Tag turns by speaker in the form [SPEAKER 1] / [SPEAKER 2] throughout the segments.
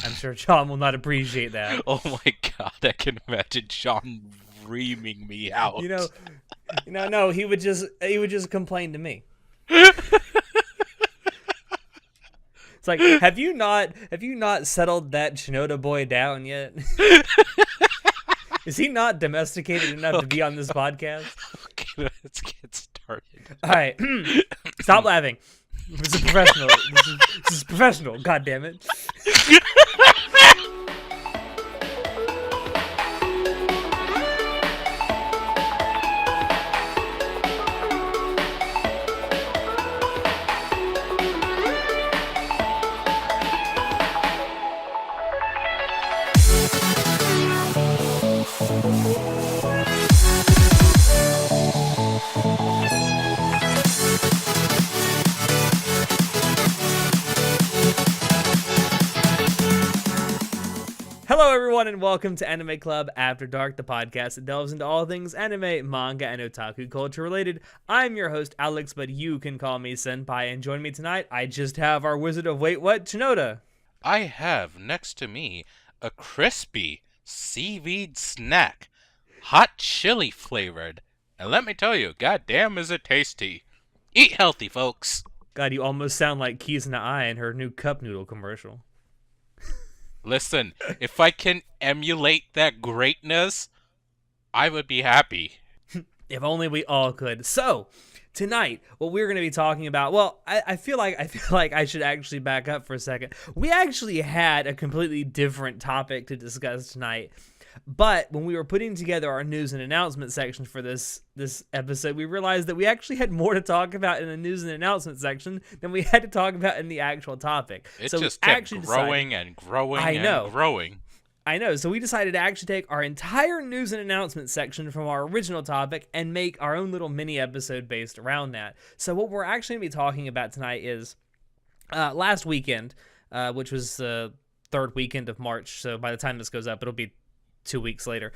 [SPEAKER 1] I'm sure John will not appreciate that.
[SPEAKER 2] Oh my god, I can imagine John reaming me
[SPEAKER 1] You
[SPEAKER 2] out.
[SPEAKER 1] know, no, he would just complain to me. It's like, have you not settled that Shinoda boy down yet? Is he not domesticated enough to be
[SPEAKER 2] Okay,
[SPEAKER 1] on this podcast?
[SPEAKER 2] okay, let's get started.
[SPEAKER 1] All right, stop laughing. This is professional. This is professional. God damn it. Hello, everyone, and welcome to Anime Club After Dark, the podcast that delves into all things anime, manga, and otaku culture related. I'm your host, Alex, but you can call me Senpai, and join me tonight, I just have our Wizard of Wait What, Shinoda.
[SPEAKER 2] I have next to me a crispy seaweed snack, hot chili flavored. And let me tell you, goddamn is it tasty. Eat healthy, folks.
[SPEAKER 1] God, you almost sound like Kizuna Ai in her new cup noodle commercial.
[SPEAKER 2] Listen, if I can emulate that greatness, I would be happy.
[SPEAKER 1] If only we all could. So, tonight, what we're going to be talking about, well, I feel like I should actually back up for a second. We actually had a completely different topic to discuss tonight. But when we were putting together our news and announcement section for this episode, we realized that we actually had more to talk about in the news and announcement section than we had to talk about in the actual topic.
[SPEAKER 2] It
[SPEAKER 1] So we
[SPEAKER 2] just kept
[SPEAKER 1] actually
[SPEAKER 2] growing and growing
[SPEAKER 1] I know.
[SPEAKER 2] and growing.
[SPEAKER 1] I know. So we decided to actually take our entire news and announcement section from our original topic and make our own little mini episode based around that. So what we're actually going to be talking about tonight is last weekend, which was the third weekend of March. So by the time this goes up, it'll be 2 weeks later,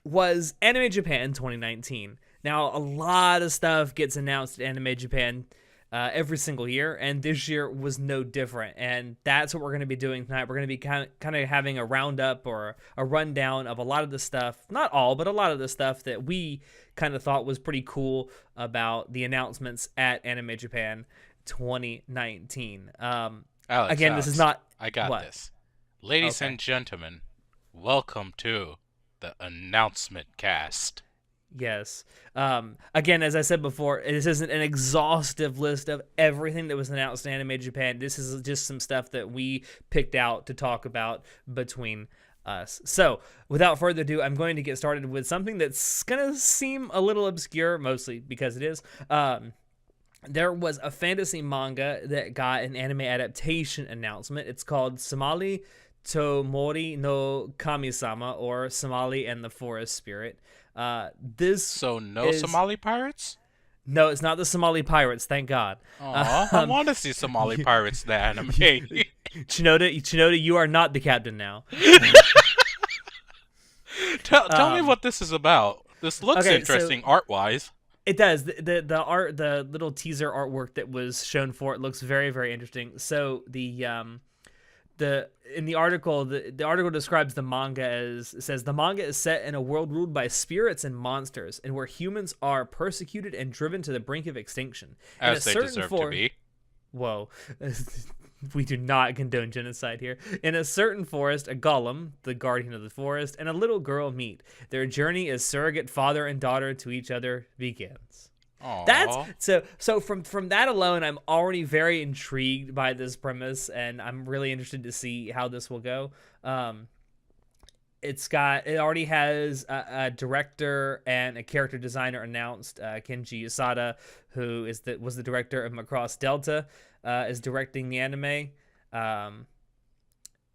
[SPEAKER 1] was Anime Japan 2019. Now, a lot of stuff gets announced at Anime Japan every single year, and this year was no different. And that's what we're going to be doing tonight. We're going to be kind of having a roundup or a rundown of a lot of the stuff, not all, but a lot of the stuff that we kind of thought was pretty cool about the announcements at Anime Japan 2019.
[SPEAKER 2] Alex,
[SPEAKER 1] Again,
[SPEAKER 2] Alex,
[SPEAKER 1] this is not...
[SPEAKER 2] I got
[SPEAKER 1] What?
[SPEAKER 2] this. Ladies
[SPEAKER 1] Okay.
[SPEAKER 2] and gentlemen, welcome to the announcement cast.
[SPEAKER 1] Yes. Again, as I said before, this isn't an exhaustive list of everything that was announced in Anime Japan. This is just some stuff that we picked out to talk about between us. So, without further ado, I'm going to get started with something that's going to seem a little obscure, mostly because it is. There was a fantasy manga that got an anime adaptation announcement. It's called Somali Tomori no Kami-sama, or Somali and the Forest Spirit. This
[SPEAKER 2] So, no
[SPEAKER 1] is...
[SPEAKER 2] Somali pirates?
[SPEAKER 1] No, it's not the Somali pirates, thank God.
[SPEAKER 2] Aw, I want to see Somali pirates in the anime.
[SPEAKER 1] Chinoda, you are not the captain now.
[SPEAKER 2] Tell me what this is about. This looks
[SPEAKER 1] okay,
[SPEAKER 2] interesting art-wise.
[SPEAKER 1] It does. The art, the little teaser artwork that was shown for it looks very, very interesting. So in the article, the article describes the manga as, it says, the manga is set in a world ruled by spirits and monsters, and where humans are persecuted and driven to the brink of extinction.
[SPEAKER 2] As they deserve to be.
[SPEAKER 1] Whoa. We do not condone genocide here. In a certain forest, a golem, the guardian of the forest, and a little girl meet. Their journey as surrogate father and daughter to each other begins.
[SPEAKER 2] Aww.
[SPEAKER 1] That's so from that alone, I'm already very intrigued by this premise, and I'm really interested to see how this will go. It already has a director and a character designer announced. Kenji Yasada, who was the director of Macross Delta, is directing the anime.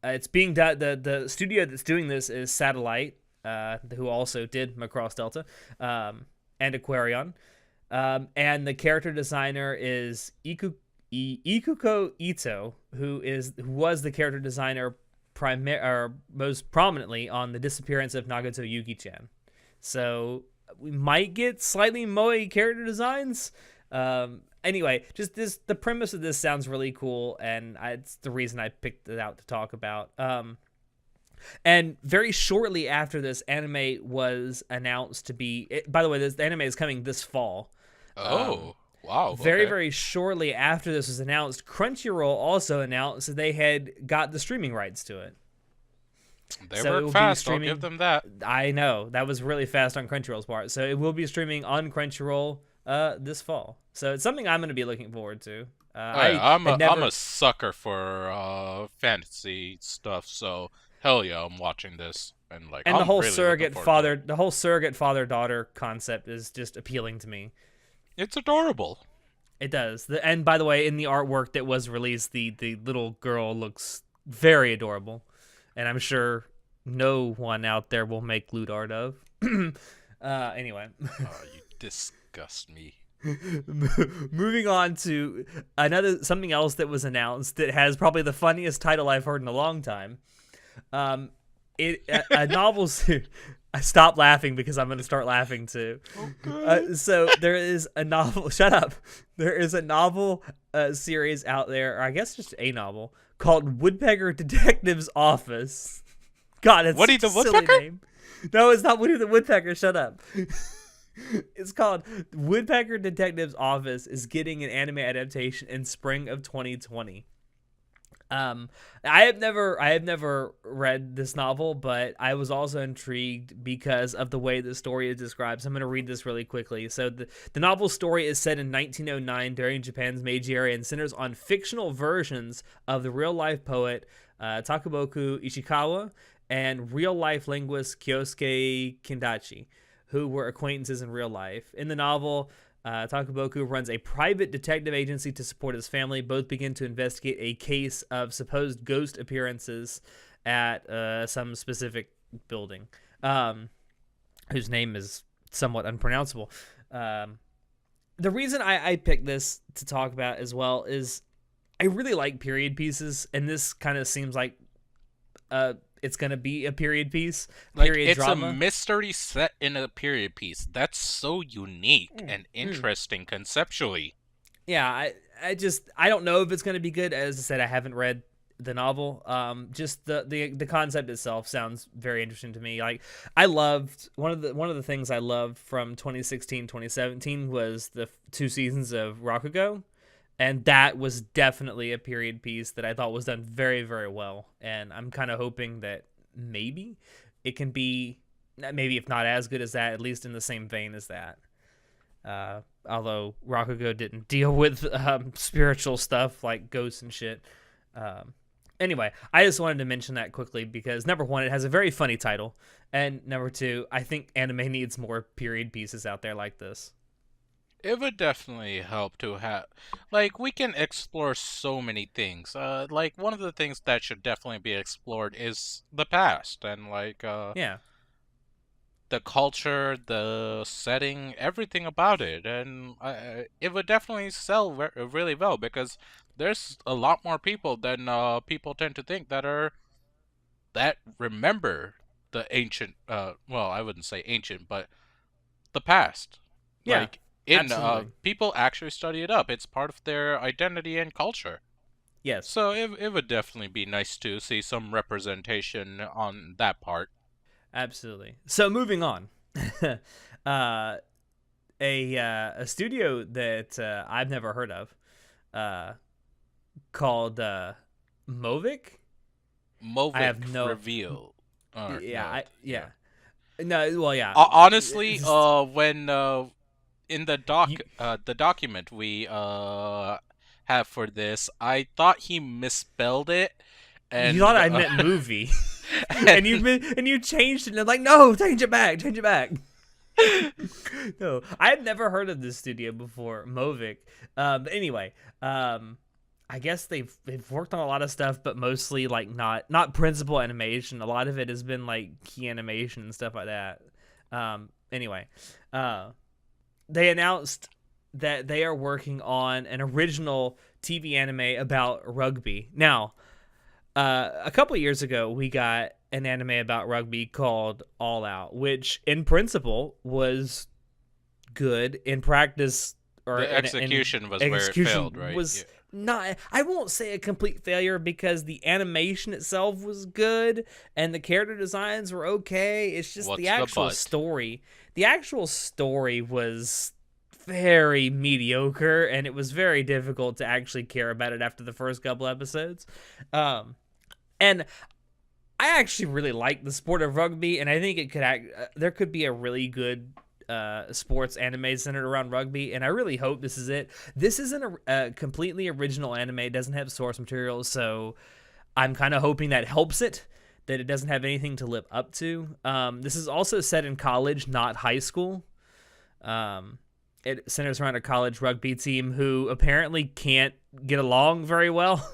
[SPEAKER 1] It's being done. The studio that's doing this is Satellite, who also did Macross Delta, and Aquarion. And the character designer is Ikuko Ito, who was the character designer most prominently on The Disappearance of Nagato Yuki-chan. So we might get slightly moe character designs. Anyway, just the premise of this sounds really cool, and it's the reason I picked it out to talk about. And very shortly after this, anime was announced to be. By the way, this anime is coming this fall.
[SPEAKER 2] Oh, wow.
[SPEAKER 1] Very,
[SPEAKER 2] Okay.
[SPEAKER 1] very shortly after this was announced, Crunchyroll also announced that they had got the streaming rights to it.
[SPEAKER 2] They
[SPEAKER 1] So it
[SPEAKER 2] work
[SPEAKER 1] will be
[SPEAKER 2] fast. I'll
[SPEAKER 1] streaming.
[SPEAKER 2] give them that.
[SPEAKER 1] I know that was really fast on Crunchyroll's part. So it will be streaming on Crunchyroll this fall. So it's something I'm going to be looking forward to.
[SPEAKER 2] Oh, yeah,
[SPEAKER 1] I had
[SPEAKER 2] I'm
[SPEAKER 1] never,
[SPEAKER 2] a sucker for fantasy stuff. So hell yeah, I'm watching this, and like
[SPEAKER 1] and
[SPEAKER 2] I'm really looking forward to it.
[SPEAKER 1] the whole surrogate father daughter concept is just appealing to me.
[SPEAKER 2] It's adorable.
[SPEAKER 1] It does. And by the way, in the artwork that was released, the little girl looks very adorable, and I'm sure no one out there will make lewd art of. Anyway.
[SPEAKER 2] Oh, you disgust me.
[SPEAKER 1] Moving on to something else that was announced that has probably the funniest title I've heard in a long time. A novel. I stop laughing because I'm going to start laughing too.
[SPEAKER 2] Okay.
[SPEAKER 1] So there is a novel. Shut up. There is a novel series out there, or I guess just a novel called Woodpecker Detective's Office. God, it's
[SPEAKER 2] Woody the
[SPEAKER 1] a silly
[SPEAKER 2] Woodpecker?
[SPEAKER 1] name. No, it's not Woody the Woodpecker. Shut up. It's called Woodpecker Detective's Office is getting an anime adaptation in spring of 2020. I have never read this novel, but I was also intrigued because of the way the story is described. So I'm going to read this really quickly. So the novel story is set in 1909 during Japan's Meiji era and centers on fictional versions of the real-life poet Takuboku Ishikawa and real-life linguist Kyosuke Kindachi, who were acquaintances in real life. In the novel, Takuboku runs a private detective agency to support his family. Both begin to investigate a case of supposed ghost appearances at some specific building, whose name is somewhat unpronounceable. The reason I picked this to talk about as well is I really like period pieces, and this kind of seems like it's going to be a period piece, period
[SPEAKER 2] It's
[SPEAKER 1] drama.
[SPEAKER 2] a mystery set in a period piece. That's so unique and interesting conceptually.
[SPEAKER 1] Yeah, I don't know if it's going to be good. As I said, I haven't read the novel. Just the concept itself sounds very interesting to me. Like I loved one of the things I loved from 2016, 2017 was the 2 seasons of Rakugo. And that was definitely a period piece that I thought was done very, very well. And I'm kind of hoping that maybe it can be, maybe if not as good as that, at least in the same vein as that. Although Rakugo didn't deal with spiritual stuff like ghosts and shit. Anyway, I just wanted to mention that quickly because number one, it has a very funny title. And number two, I think anime needs more period pieces out there like this.
[SPEAKER 2] It would definitely help to have, like, we can explore so many things. Like, one of the things that should definitely be explored is the past and, like,
[SPEAKER 1] Yeah.
[SPEAKER 2] the culture, the setting, everything about it. And it would definitely sell really well because there's a lot more people than people tend to think that remember the ancient, well, I wouldn't say ancient, but the past.
[SPEAKER 1] Yeah.
[SPEAKER 2] Like, in
[SPEAKER 1] Absolutely.
[SPEAKER 2] people actually study it up. It's part of their identity and culture.
[SPEAKER 1] Yes.
[SPEAKER 2] So it would definitely be nice to see some representation on that part.
[SPEAKER 1] Absolutely. So moving on, uh, a studio that I've never heard of, called Movic. I
[SPEAKER 2] Movic
[SPEAKER 1] have no.
[SPEAKER 2] reveal. Or,
[SPEAKER 1] Yeah.
[SPEAKER 2] no,
[SPEAKER 1] Yeah. No. Well, yeah.
[SPEAKER 2] Honestly,
[SPEAKER 1] It's-
[SPEAKER 2] when in
[SPEAKER 1] you,
[SPEAKER 2] the document we have for this, I thought he misspelled it,
[SPEAKER 1] you thought
[SPEAKER 2] and
[SPEAKER 1] I meant movie, and
[SPEAKER 2] and
[SPEAKER 1] you changed it. And I'm like, no, change it back. Change it back. No, I had never heard of this studio before, Movic. But anyway, I guess they've worked on a lot of stuff, but mostly like not principal animation. A lot of it has been like key animation and stuff like that. Anyway, they announced that they are working on an original TV anime about rugby. Now, a couple of years ago, we got an anime about rugby called All Out, which in principle was good. In practice, or
[SPEAKER 2] The
[SPEAKER 1] in
[SPEAKER 2] execution was where it failed,
[SPEAKER 1] execution
[SPEAKER 2] right? Yeah.
[SPEAKER 1] was not, I won't say a complete failure because the animation itself was good and the character designs were okay. It's just
[SPEAKER 2] What's the but?
[SPEAKER 1] the actual story was very mediocre, and it was very difficult to actually care about it after the first couple episodes. And I actually really like the sport of rugby, and I think it could there could be a really good sports anime centered around rugby, and I really hope this is it. This isn't a completely original anime. It doesn't have source material, so I'm kind of hoping that helps it, that it doesn't have anything to live up to. This is also set in college, not high school. It centers around a college rugby team who apparently can't get along very well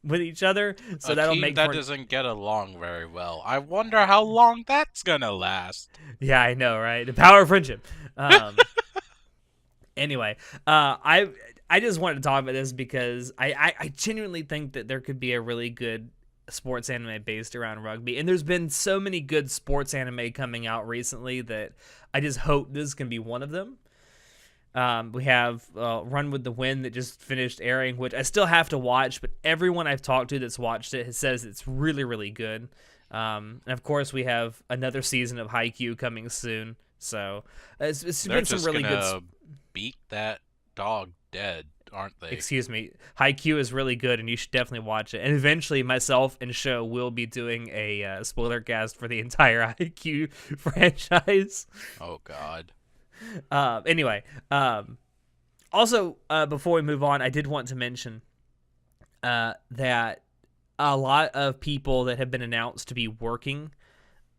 [SPEAKER 1] with each other, so
[SPEAKER 2] A
[SPEAKER 1] that'll
[SPEAKER 2] team
[SPEAKER 1] make
[SPEAKER 2] that
[SPEAKER 1] for
[SPEAKER 2] doesn't get along very well. I wonder how long that's gonna last.
[SPEAKER 1] yeah, I know, right? The power of friendship. Anyway, I just wanted to talk about this because I genuinely think that there could be a really good sports anime based around rugby, and there's been so many good sports anime coming out recently that I just hope this can be one of them. We have Run with the Wind that just finished airing, which I still have to watch, but everyone I've talked to that's watched it says it's really, really good. And of course, we have another season of Haikyuu coming soon. So it's
[SPEAKER 2] They're
[SPEAKER 1] been some
[SPEAKER 2] just
[SPEAKER 1] really good.
[SPEAKER 2] gonna beat that dog dead, aren't they?
[SPEAKER 1] Excuse me, Haikyuu is really good, and you should definitely watch it. And eventually, myself and Show will be doing a spoiler cast for the entire Haikyuu franchise.
[SPEAKER 2] Oh God.
[SPEAKER 1] Anyway, also, before we move on, I did want to mention that a lot of people that have been announced to be working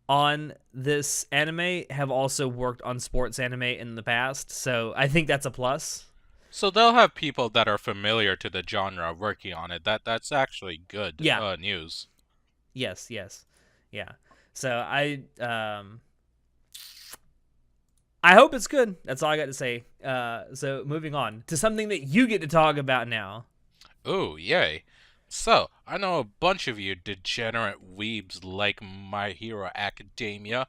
[SPEAKER 1] on this anime have also worked on sports anime in the past, so I think that's a plus.
[SPEAKER 2] So they'll have people that are familiar to the genre working on it. That's actually good
[SPEAKER 1] Yeah.
[SPEAKER 2] news.
[SPEAKER 1] Yes. Yeah. So I hope it's good. That's all I got to say. So moving on to something that you get to talk about now.
[SPEAKER 2] Ooh, yay. So, I know a bunch of you degenerate weebs like My Hero Academia.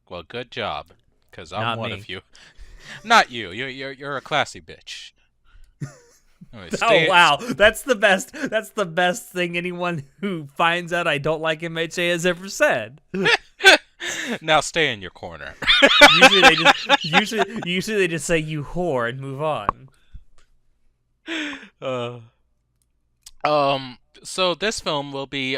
[SPEAKER 2] Well, good job, because I'm
[SPEAKER 1] Not
[SPEAKER 2] one
[SPEAKER 1] me.
[SPEAKER 2] of you. Not you. You're a classy bitch. Anyway,
[SPEAKER 1] Oh wow, that's the best. That's the best thing anyone who finds out I don't like MHA has ever said.
[SPEAKER 2] Now stay in your corner.
[SPEAKER 1] Usually they just say you whore and move on.
[SPEAKER 2] Uh, so this film will be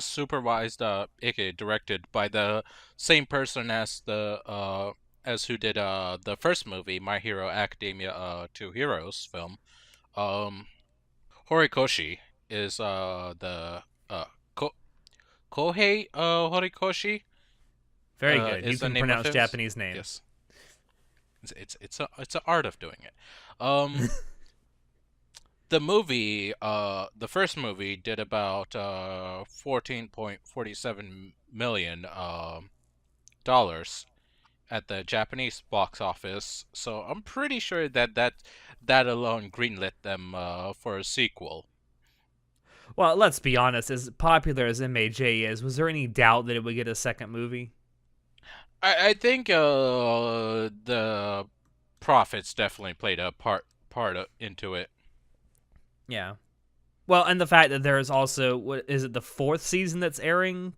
[SPEAKER 2] supervised, aka directed by the same person as the as who did the first movie, My Hero Academia Two Heroes film. Um, Horikoshi is the Kohei Horikoshi
[SPEAKER 1] Very good. You
[SPEAKER 2] is the
[SPEAKER 1] can
[SPEAKER 2] name of
[SPEAKER 1] pronounce
[SPEAKER 2] his.
[SPEAKER 1] Japanese names.
[SPEAKER 2] Yes, it's an art of doing it. Um. The movie, the first movie did about 14.47 million dollars at the Japanese box office. So I'm pretty sure that alone greenlit them for a sequel.
[SPEAKER 1] Well, let's be honest. As popular as MHA is, was there any doubt that it would get a second movie?
[SPEAKER 2] I think the profits definitely played a into it.
[SPEAKER 1] Yeah. Well, and the fact that there is also, what is it, the fourth season that's airing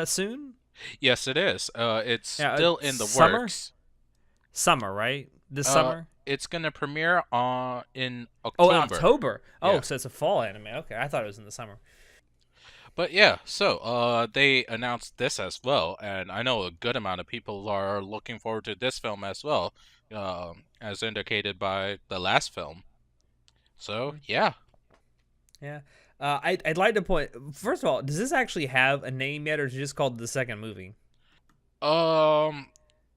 [SPEAKER 1] soon?
[SPEAKER 2] Yes, it is. It's
[SPEAKER 1] Yeah,
[SPEAKER 2] still in the
[SPEAKER 1] summer?
[SPEAKER 2] works.
[SPEAKER 1] Summer, right? This summer?
[SPEAKER 2] It's gonna premiere in
[SPEAKER 1] Oh, in
[SPEAKER 2] October.
[SPEAKER 1] October. Oh,
[SPEAKER 2] Yeah.
[SPEAKER 1] so it's a fall anime. Okay, I thought it was in the summer.
[SPEAKER 2] But yeah, so they announced this as well, and I know a good amount of people are looking forward to this film as well, as indicated by the last film. So yeah.
[SPEAKER 1] Yeah. I'd like to point. First of all, does this actually have a name yet, or is it just called the second movie?
[SPEAKER 2] Um,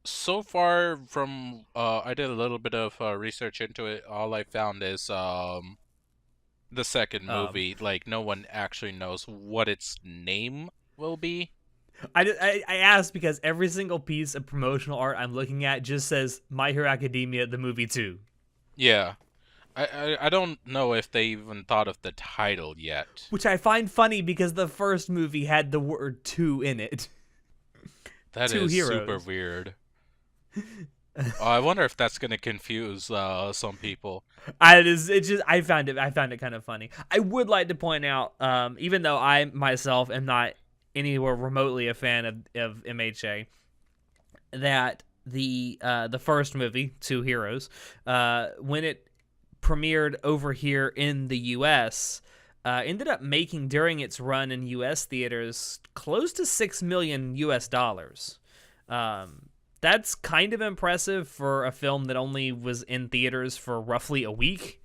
[SPEAKER 2] so far from I did a little bit of research into it. All I found is the second
[SPEAKER 1] Um,
[SPEAKER 2] movie. Like no one actually knows what its name will be.
[SPEAKER 1] I asked because every single piece of promotional art I'm looking at just says My Hero Academia, the movie 2.
[SPEAKER 2] Yeah. I don't know if they even thought of the title yet.
[SPEAKER 1] Which I find funny because the first movie had the word 2 in it.
[SPEAKER 2] That
[SPEAKER 1] Two
[SPEAKER 2] is
[SPEAKER 1] heroes.
[SPEAKER 2] super weird. Oh, I wonder if that's gonna confuse some people.
[SPEAKER 1] I found it kind of funny. I would like to point out, even though I myself am not anywhere remotely a fan of MHA, that the first movie, Two Heroes, when it premiered over here in the U.S., ended up making during its run in U.S. theaters close to $6 million US. That's kind of impressive for a film that only was in theaters for roughly a week,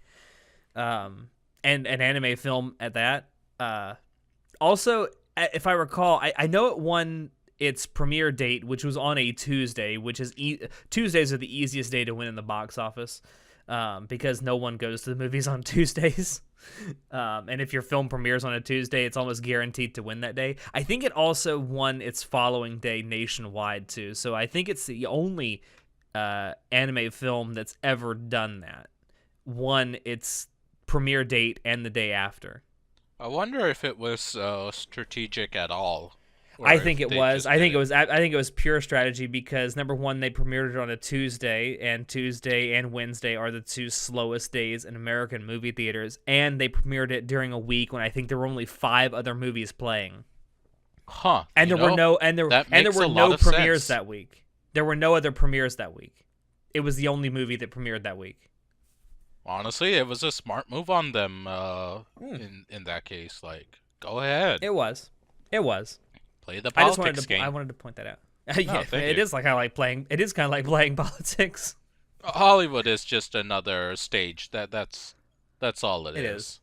[SPEAKER 1] and an anime film at that. Also, if I recall, I know it won its premiere date, which was on a Tuesday, which is Tuesdays are the easiest day to win in the box office, because no one goes to the movies on Tuesdays. And if your film premieres on a Tuesday, it's almost guaranteed to win that day. I think it also won its following day nationwide too. So I think it's the only anime film that's ever done that. Won its premiere date and the day after.
[SPEAKER 2] I wonder if it was strategic at all, or
[SPEAKER 1] I
[SPEAKER 2] if
[SPEAKER 1] think it
[SPEAKER 2] they
[SPEAKER 1] was.
[SPEAKER 2] just
[SPEAKER 1] I
[SPEAKER 2] did
[SPEAKER 1] think it
[SPEAKER 2] it.
[SPEAKER 1] was. I think it was pure strategy because number one, they premiered it on a Tuesday and Wednesday are the two slowest days in American movie theaters, and they premiered it during a week when I think there were only 5 other movies playing,
[SPEAKER 2] Huh?
[SPEAKER 1] and
[SPEAKER 2] You
[SPEAKER 1] there were
[SPEAKER 2] know,
[SPEAKER 1] no and there
[SPEAKER 2] that
[SPEAKER 1] and there
[SPEAKER 2] makes
[SPEAKER 1] were
[SPEAKER 2] a lot
[SPEAKER 1] no
[SPEAKER 2] of
[SPEAKER 1] premieres
[SPEAKER 2] sense.
[SPEAKER 1] that week. There were no other premieres that week. It was the only movie that premiered that week.
[SPEAKER 2] Honestly, it was a smart move on them.
[SPEAKER 1] Hmm.
[SPEAKER 2] In that case, like, go ahead,
[SPEAKER 1] It was. It was.
[SPEAKER 2] play the
[SPEAKER 1] I just wanted
[SPEAKER 2] politics
[SPEAKER 1] to. I
[SPEAKER 2] game.
[SPEAKER 1] wanted to point that out.
[SPEAKER 2] No,
[SPEAKER 1] Yeah,
[SPEAKER 2] thank
[SPEAKER 1] it
[SPEAKER 2] you.
[SPEAKER 1] is like I like playing. It is kind of like playing politics.
[SPEAKER 2] Hollywood is just another stage. That's all it
[SPEAKER 1] It is.
[SPEAKER 2] is.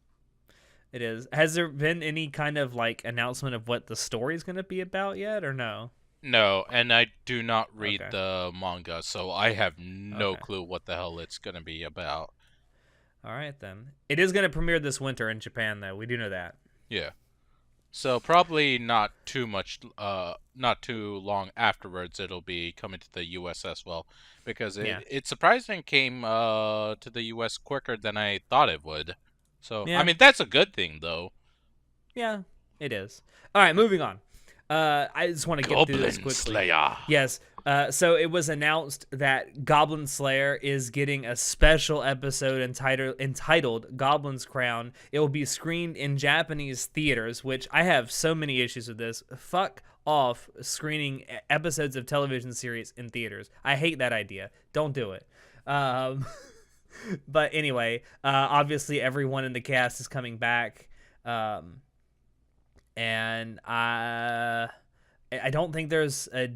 [SPEAKER 1] It is. Has there been any kind of like announcement of what the story is going to be about yet, or no?
[SPEAKER 2] No, and I do not read
[SPEAKER 1] Okay.
[SPEAKER 2] the manga, so I have no
[SPEAKER 1] Okay.
[SPEAKER 2] clue what the hell it's gonna be about.
[SPEAKER 1] All right then. It is going to premiere this winter in Japan, though. We do know that.
[SPEAKER 2] Yeah. So probably not too much, not too long afterwards, it'll be coming to the U.S. as well, because
[SPEAKER 1] Yeah.
[SPEAKER 2] it surprisingly came to the U.S. quicker than I thought it would. So I
[SPEAKER 1] Yeah.
[SPEAKER 2] mean that's a good thing though.
[SPEAKER 1] Yeah. It is. All right. Moving on. I just want to get through this
[SPEAKER 2] Goblin
[SPEAKER 1] quickly.
[SPEAKER 2] Slayer.
[SPEAKER 1] Yes. So it was announced that Goblin Slayer is getting a special episode entitled Goblin's Crown. It will be screened in Japanese theaters, which I have so many issues with this. Fuck off screening episodes of television series in theaters. I hate that idea. Don't do it. Um, but anyway, obviously everyone in the cast is coming back. And I don't think there's a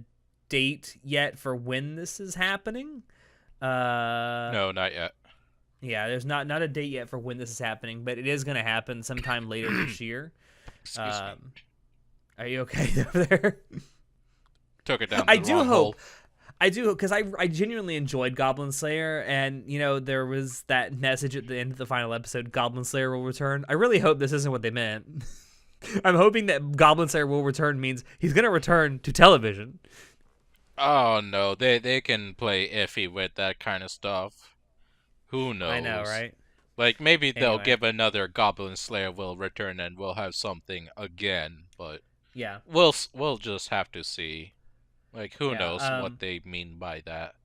[SPEAKER 1] date yet for when this is happening.
[SPEAKER 2] No, not yet.
[SPEAKER 1] Yeah, there's not a date yet for when this is happening, but it is going to happen sometime later this year.
[SPEAKER 2] Excuse me.
[SPEAKER 1] Are you okay over there?
[SPEAKER 2] Took it down
[SPEAKER 1] I
[SPEAKER 2] the
[SPEAKER 1] do
[SPEAKER 2] wrong hole.
[SPEAKER 1] hope. I do, because I genuinely enjoyed Goblin Slayer, and there was that message at the end of the final episode: Goblin Slayer will return. I really hope this isn't what they meant. I'm hoping that Goblin Slayer will return means he's gonna return to television.
[SPEAKER 2] Oh no, they can play iffy with that kind of stuff. Who
[SPEAKER 1] I know,
[SPEAKER 2] knows?
[SPEAKER 1] right?
[SPEAKER 2] Like maybe they'll
[SPEAKER 1] Anyway,
[SPEAKER 2] give another Goblin Slayer will return and we'll have something again, but
[SPEAKER 1] yeah,
[SPEAKER 2] we'll just have to see. Like who
[SPEAKER 1] yeah.
[SPEAKER 2] knows what they mean by that.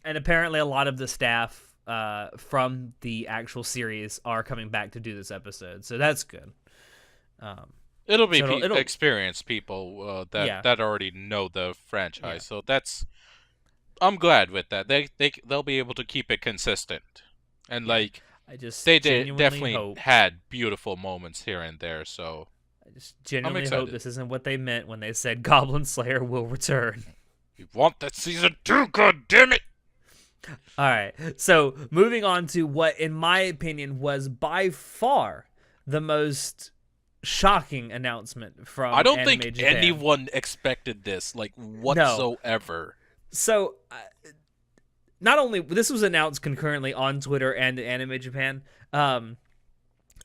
[SPEAKER 1] And apparently, a lot of the staff from the actual series are coming back to do this episode, so that's good. Um,
[SPEAKER 2] It'll be
[SPEAKER 1] so it'll
[SPEAKER 2] experienced people
[SPEAKER 1] yeah,
[SPEAKER 2] that already know the
[SPEAKER 1] yeah,
[SPEAKER 2] franchise. So that's I'm glad with that. They'll be able to keep it consistent. And
[SPEAKER 1] yeah.
[SPEAKER 2] like
[SPEAKER 1] I just
[SPEAKER 2] they
[SPEAKER 1] genuinely
[SPEAKER 2] definitely
[SPEAKER 1] hope.
[SPEAKER 2] had beautiful moments here and there, so
[SPEAKER 1] I just
[SPEAKER 2] I'm
[SPEAKER 1] genuinely hope
[SPEAKER 2] excited.
[SPEAKER 1] this isn't what they meant when they said Goblin Slayer will return.
[SPEAKER 2] We want that season 2, god damn it!
[SPEAKER 1] All right. So moving on to what, in my opinion, was by far the most shocking announcement
[SPEAKER 2] I
[SPEAKER 1] from
[SPEAKER 2] don't
[SPEAKER 1] Anime
[SPEAKER 2] think
[SPEAKER 1] Japan.
[SPEAKER 2] anyone expected this, like,
[SPEAKER 1] No.
[SPEAKER 2] whatsoever.
[SPEAKER 1] So not only this was announced concurrently on Twitter and Anime Japan.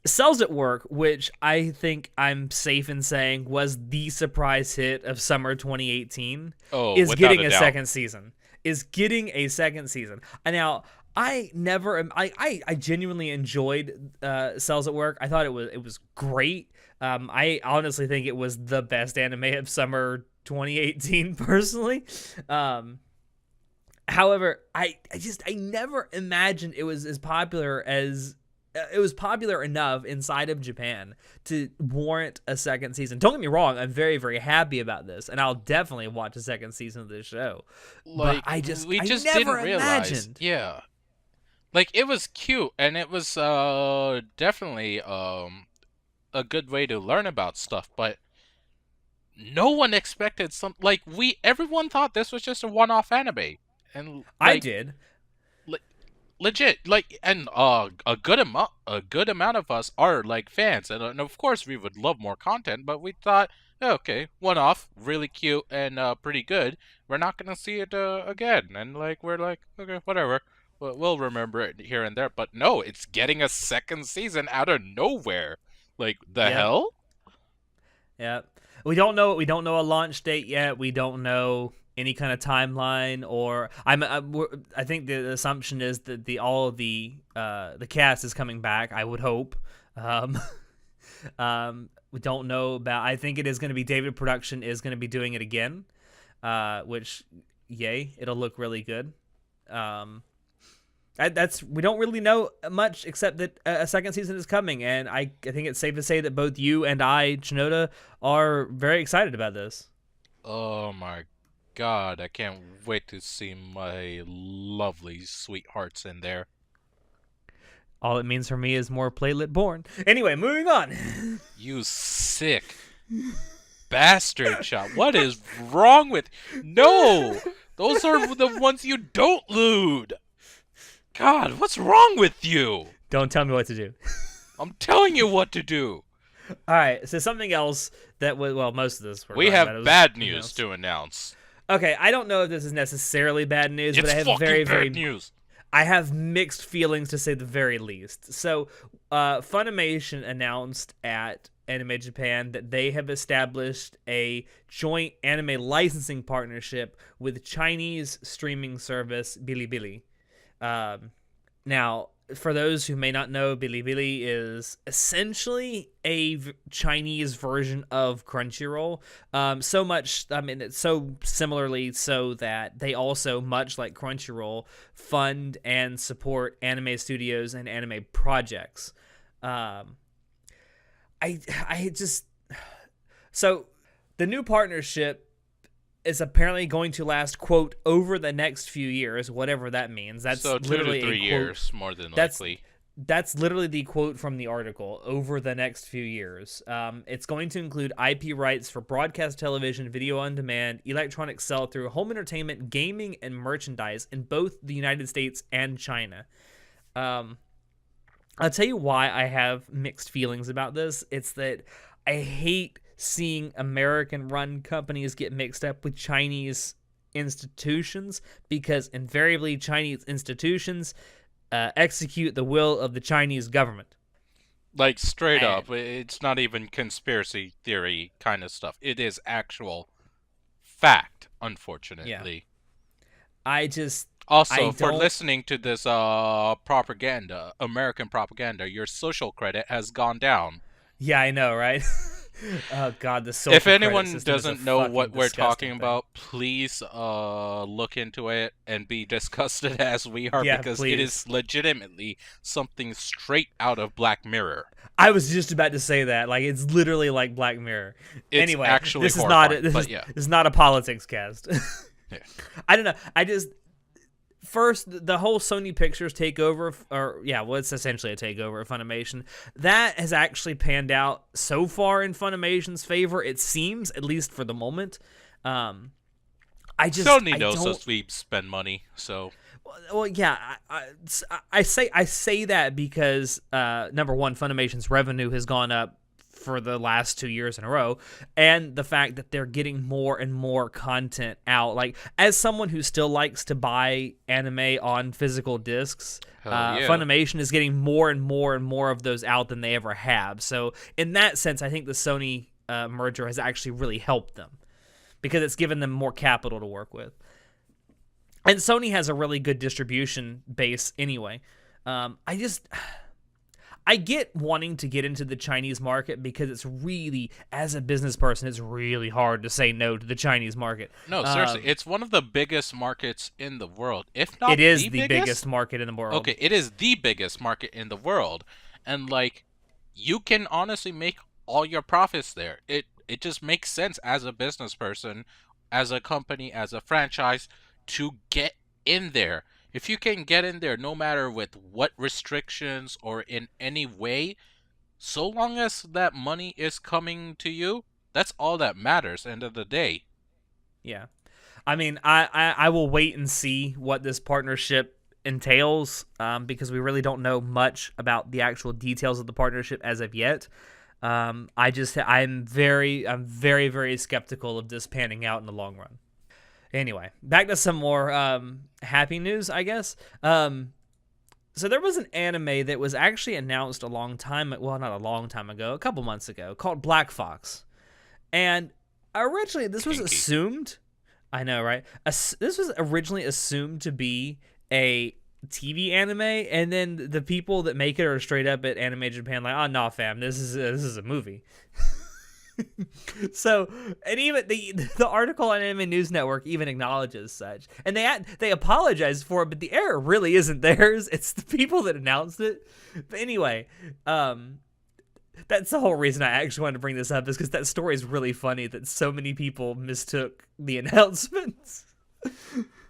[SPEAKER 1] Cells at Work, which I think I'm safe in saying was the surprise hit of summer 2018,
[SPEAKER 2] Oh,
[SPEAKER 1] is
[SPEAKER 2] without
[SPEAKER 1] getting
[SPEAKER 2] a
[SPEAKER 1] a
[SPEAKER 2] doubt.
[SPEAKER 1] second season. Is getting a second season. And now I never I genuinely enjoyed Cells at Work. I thought it was great. I honestly think it was the best anime of summer 2018 personally. However, I never imagined it was as popular as it was popular enough inside of Japan to warrant a second season. Don't get me wrong, I'm very, very happy about this, and I'll definitely watch a second season of this show. But
[SPEAKER 2] Like we
[SPEAKER 1] I
[SPEAKER 2] just
[SPEAKER 1] never
[SPEAKER 2] didn't realize.
[SPEAKER 1] imagined.
[SPEAKER 2] Yeah. Like it was cute and it was definitely a good way to learn about stuff, but no one expected some like we everyone thought this was just a one-off anime. And
[SPEAKER 1] I did.
[SPEAKER 2] le- legit like and a good amount of us are like fans and of course we would love more content, but we thought, "Oh, okay, one off, really cute and pretty good, we're not gonna see it again," and like we're like, okay, whatever, we'll remember it here and there. But no, it's getting a second season out of nowhere. Like the
[SPEAKER 1] Yep.
[SPEAKER 2] hell.
[SPEAKER 1] Yep. We don't know a launch date yet. We don't know any kind of timeline, or I think the assumption is that all of the cast is coming back. I would hope. Um, we don't know about. I think it is going to be David Production is going to be doing it again, which yay, it'll look really good. That's we don't really know much except that a second season is coming, and I think it's safe to say that both you and I, Shinoda, are very excited about this.
[SPEAKER 2] Oh my god, I can't wait to see my lovely sweethearts in there.
[SPEAKER 1] All it means for me is more Playlet born. Anyway, moving on.
[SPEAKER 2] You sick bastard shot. What is wrong with... No! Those are the ones you don't loot! God, what's wrong with you?
[SPEAKER 1] Don't tell me what to do.
[SPEAKER 2] I'm telling you what to do.
[SPEAKER 1] All right, so something else that was, well, most of this
[SPEAKER 2] We have bad news to announce.
[SPEAKER 1] Okay, I don't know if this is necessarily bad news,
[SPEAKER 2] It's
[SPEAKER 1] but I have
[SPEAKER 2] fucking
[SPEAKER 1] very,
[SPEAKER 2] bad
[SPEAKER 1] very
[SPEAKER 2] news.
[SPEAKER 1] I have mixed feelings to say the very least. So, Funimation announced at Anime Japan that they have established a joint anime licensing partnership with Chinese streaming service Bilibili. Now, for those who may not know, Bilibili is essentially a Chinese version of Crunchyroll. So much, I mean, it's so similarly so that they also, much like Crunchyroll, fund and support anime studios and anime projects. I just so the new partnership is apparently going to last, quote, over the next few years, whatever that means. That's
[SPEAKER 2] so 2
[SPEAKER 1] literally
[SPEAKER 2] to 3
[SPEAKER 1] a quote.
[SPEAKER 2] years, more than likely.
[SPEAKER 1] That's literally the quote from the article, over the next few years. It's going to include IP rights for broadcast television, video on demand, electronic sell-through, home entertainment, gaming, and merchandise in both the United States and China. I'll tell you why I have mixed feelings about this. It's that I hate seeing American-run companies get mixed up with Chinese institutions, because invariably Chinese institutions execute the will of the Chinese government.
[SPEAKER 2] Like, straight up, it's not even conspiracy theory kind of stuff. It is actual fact, unfortunately.
[SPEAKER 1] Yeah.
[SPEAKER 2] Also, for listening to this propaganda, American propaganda, your social credit has gone down.
[SPEAKER 1] Yeah, I know, right? Oh god, the social
[SPEAKER 2] If anyone
[SPEAKER 1] credit system
[SPEAKER 2] doesn't
[SPEAKER 1] is a
[SPEAKER 2] know
[SPEAKER 1] fucking
[SPEAKER 2] what we're
[SPEAKER 1] disgusting
[SPEAKER 2] talking
[SPEAKER 1] thing.
[SPEAKER 2] about, please look into it and be disgusted as we are,
[SPEAKER 1] Yeah,
[SPEAKER 2] because
[SPEAKER 1] please.
[SPEAKER 2] it is legitimately something straight out of Black Mirror.
[SPEAKER 1] I was just about to say that. Like, it's literally like Black Mirror.
[SPEAKER 2] It's
[SPEAKER 1] Anyway,
[SPEAKER 2] actually
[SPEAKER 1] this is not
[SPEAKER 2] horrifying, but yeah.
[SPEAKER 1] this is not a politics cast.
[SPEAKER 2] Yeah.
[SPEAKER 1] I don't know. First, the whole Sony Pictures takeover, it's essentially a takeover of Funimation. That has actually panned out so far in Funimation's favor, it seems, at least for the moment.
[SPEAKER 2] Sony knows us, we spend money, so.
[SPEAKER 1] Well, yeah, I say that because number one, Funimation's revenue has gone up for the last 2 years in a row, and the fact that they're getting more and more content out. Like, as someone who still likes to buy anime on physical discs,
[SPEAKER 2] Yeah.
[SPEAKER 1] Funimation is getting more and more and more of those out than they ever have. So in that sense, I think the Sony merger has actually really helped them, because it's given them more capital to work with. And Sony has a really good distribution base anyway. I get wanting to get into the Chinese market because it's really, as a business person, it's really hard to say no to the Chinese market.
[SPEAKER 2] No, seriously, it's one of the biggest markets in the world, if
[SPEAKER 1] It
[SPEAKER 2] not
[SPEAKER 1] is
[SPEAKER 2] the
[SPEAKER 1] the biggest
[SPEAKER 2] biggest.
[SPEAKER 1] market in the world.
[SPEAKER 2] Okay, it is the biggest market in the world, and like you can honestly make all your profits there. It just makes sense as a business person, as a company, as a franchise to get in there. If you can get in there no matter with what restrictions or in any way, so long as that money is coming to you, that's all that matters end of the day.
[SPEAKER 1] Yeah. I mean, I will wait and see what this partnership entails, because we really don't know much about the actual details of the partnership as of yet. I'm very, very skeptical of this panning out in the long run. Anyway, back to some more happy news, I guess. So there was an anime that was actually announced a long time, well, not a long time ago, a couple months ago, called Black Fox. And originally, this was
[SPEAKER 2] Kinky.
[SPEAKER 1] assumed. I know, right? This was originally assumed to be a TV anime, and then the people that make it are straight up at Anime Japan, like, "Oh, nah, fam, this is a movie." So, and even the article on Anime News Network even acknowledges such, and they apologize for it, but the error really isn't theirs; it's the people that announced it. But anyway, that's the whole reason I actually wanted to bring this up, is because that story is really funny that so many people mistook the announcements.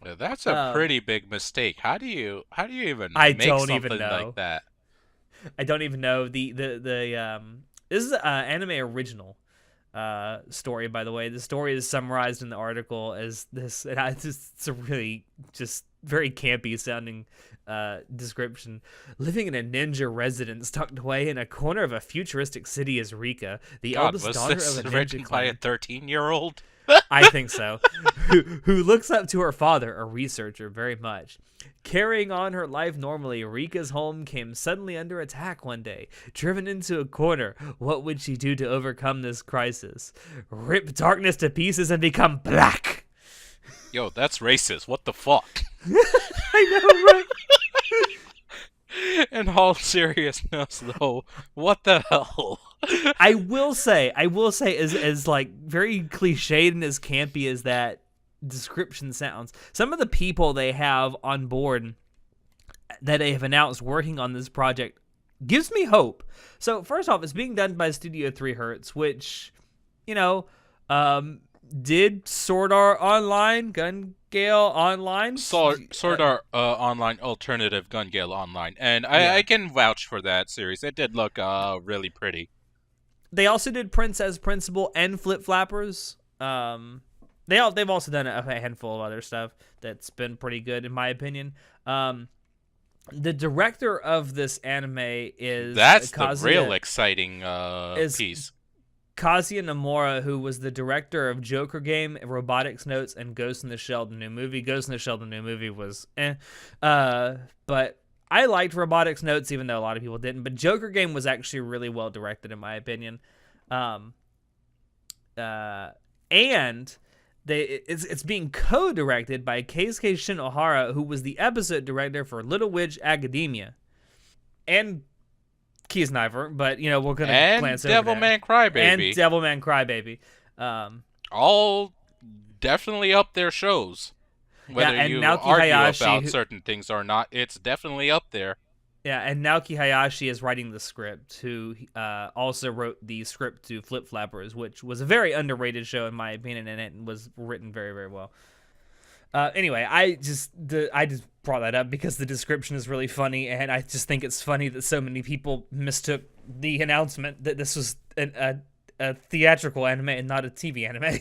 [SPEAKER 2] Yeah, that's a
[SPEAKER 1] Um,
[SPEAKER 2] pretty big mistake. How do you even
[SPEAKER 1] I
[SPEAKER 2] make
[SPEAKER 1] don't even
[SPEAKER 2] something like
[SPEAKER 1] know.
[SPEAKER 2] that?
[SPEAKER 1] I don't even know the this is an anime original story, by the way. The story is summarized in the article as this, and it's a really just very campy sounding description. Living in a ninja residence tucked away in a corner of a futuristic city is Rika, the
[SPEAKER 2] God,
[SPEAKER 1] eldest
[SPEAKER 2] was
[SPEAKER 1] daughter
[SPEAKER 2] this
[SPEAKER 1] of a ninja
[SPEAKER 2] written by a
[SPEAKER 1] clan.
[SPEAKER 2] 13-year-old?
[SPEAKER 1] I think so. Who looks up to her father, a researcher, very much. Carrying on her life normally, Rika's home came suddenly under attack one day. Driven into a corner, what would she do to overcome this crisis? Rip darkness to pieces and become black.
[SPEAKER 2] Yo, that's racist. What the fuck?
[SPEAKER 1] I know, right?
[SPEAKER 2] In all seriousness, though, what the hell?
[SPEAKER 1] I will say, as like very cliched and as campy as that description sounds, some of the people they have on board that they have announced working on this project gives me hope. So first off, it's being done by Studio 3 Hertz, which, you know, um, did Sword Art Online, Gun Gale Online.
[SPEAKER 2] Sword Art Online Alternative Gun Gale Online, and I
[SPEAKER 1] Yeah.
[SPEAKER 2] can vouch for that series. It did look really pretty.
[SPEAKER 1] They also did Princess Principal and Flip Flappers. They've also done a handful of other stuff that's been pretty good in my opinion. The director of this anime is
[SPEAKER 2] That's the real exciting
[SPEAKER 1] is
[SPEAKER 2] piece.
[SPEAKER 1] Kazuya Nomura, who was the director of Joker Game, Robotics Notes, and Ghost in the Shell, the new movie. Ghost in the Shell, the new movie was but I liked Robotics Notes, even though a lot of people didn't. But Joker Game was actually really well directed, in my opinion. Um, and it's being co-directed by Keisuke Shinohara, who was the episode director for Little Witch Academia and Kiesniver, but we're gonna
[SPEAKER 2] And
[SPEAKER 1] glance over that.
[SPEAKER 2] Devilman
[SPEAKER 1] And
[SPEAKER 2] Crybaby.
[SPEAKER 1] Devilman Crybaby. Um,
[SPEAKER 2] All definitely up there shows.
[SPEAKER 1] yeah,
[SPEAKER 2] Whether
[SPEAKER 1] and
[SPEAKER 2] you
[SPEAKER 1] Naoki
[SPEAKER 2] argue
[SPEAKER 1] Hayashi,
[SPEAKER 2] about certain things or not, it's definitely up there.
[SPEAKER 1] and Naoki Hayashi is writing the script. Who also wrote the script to Flip Flappers, which was a very underrated show in my opinion, and it was written very, very well. Anyway, I just brought that up because the description is really funny, and I just think it's funny that so many people mistook the announcement that this was a theatrical anime and not a TV anime.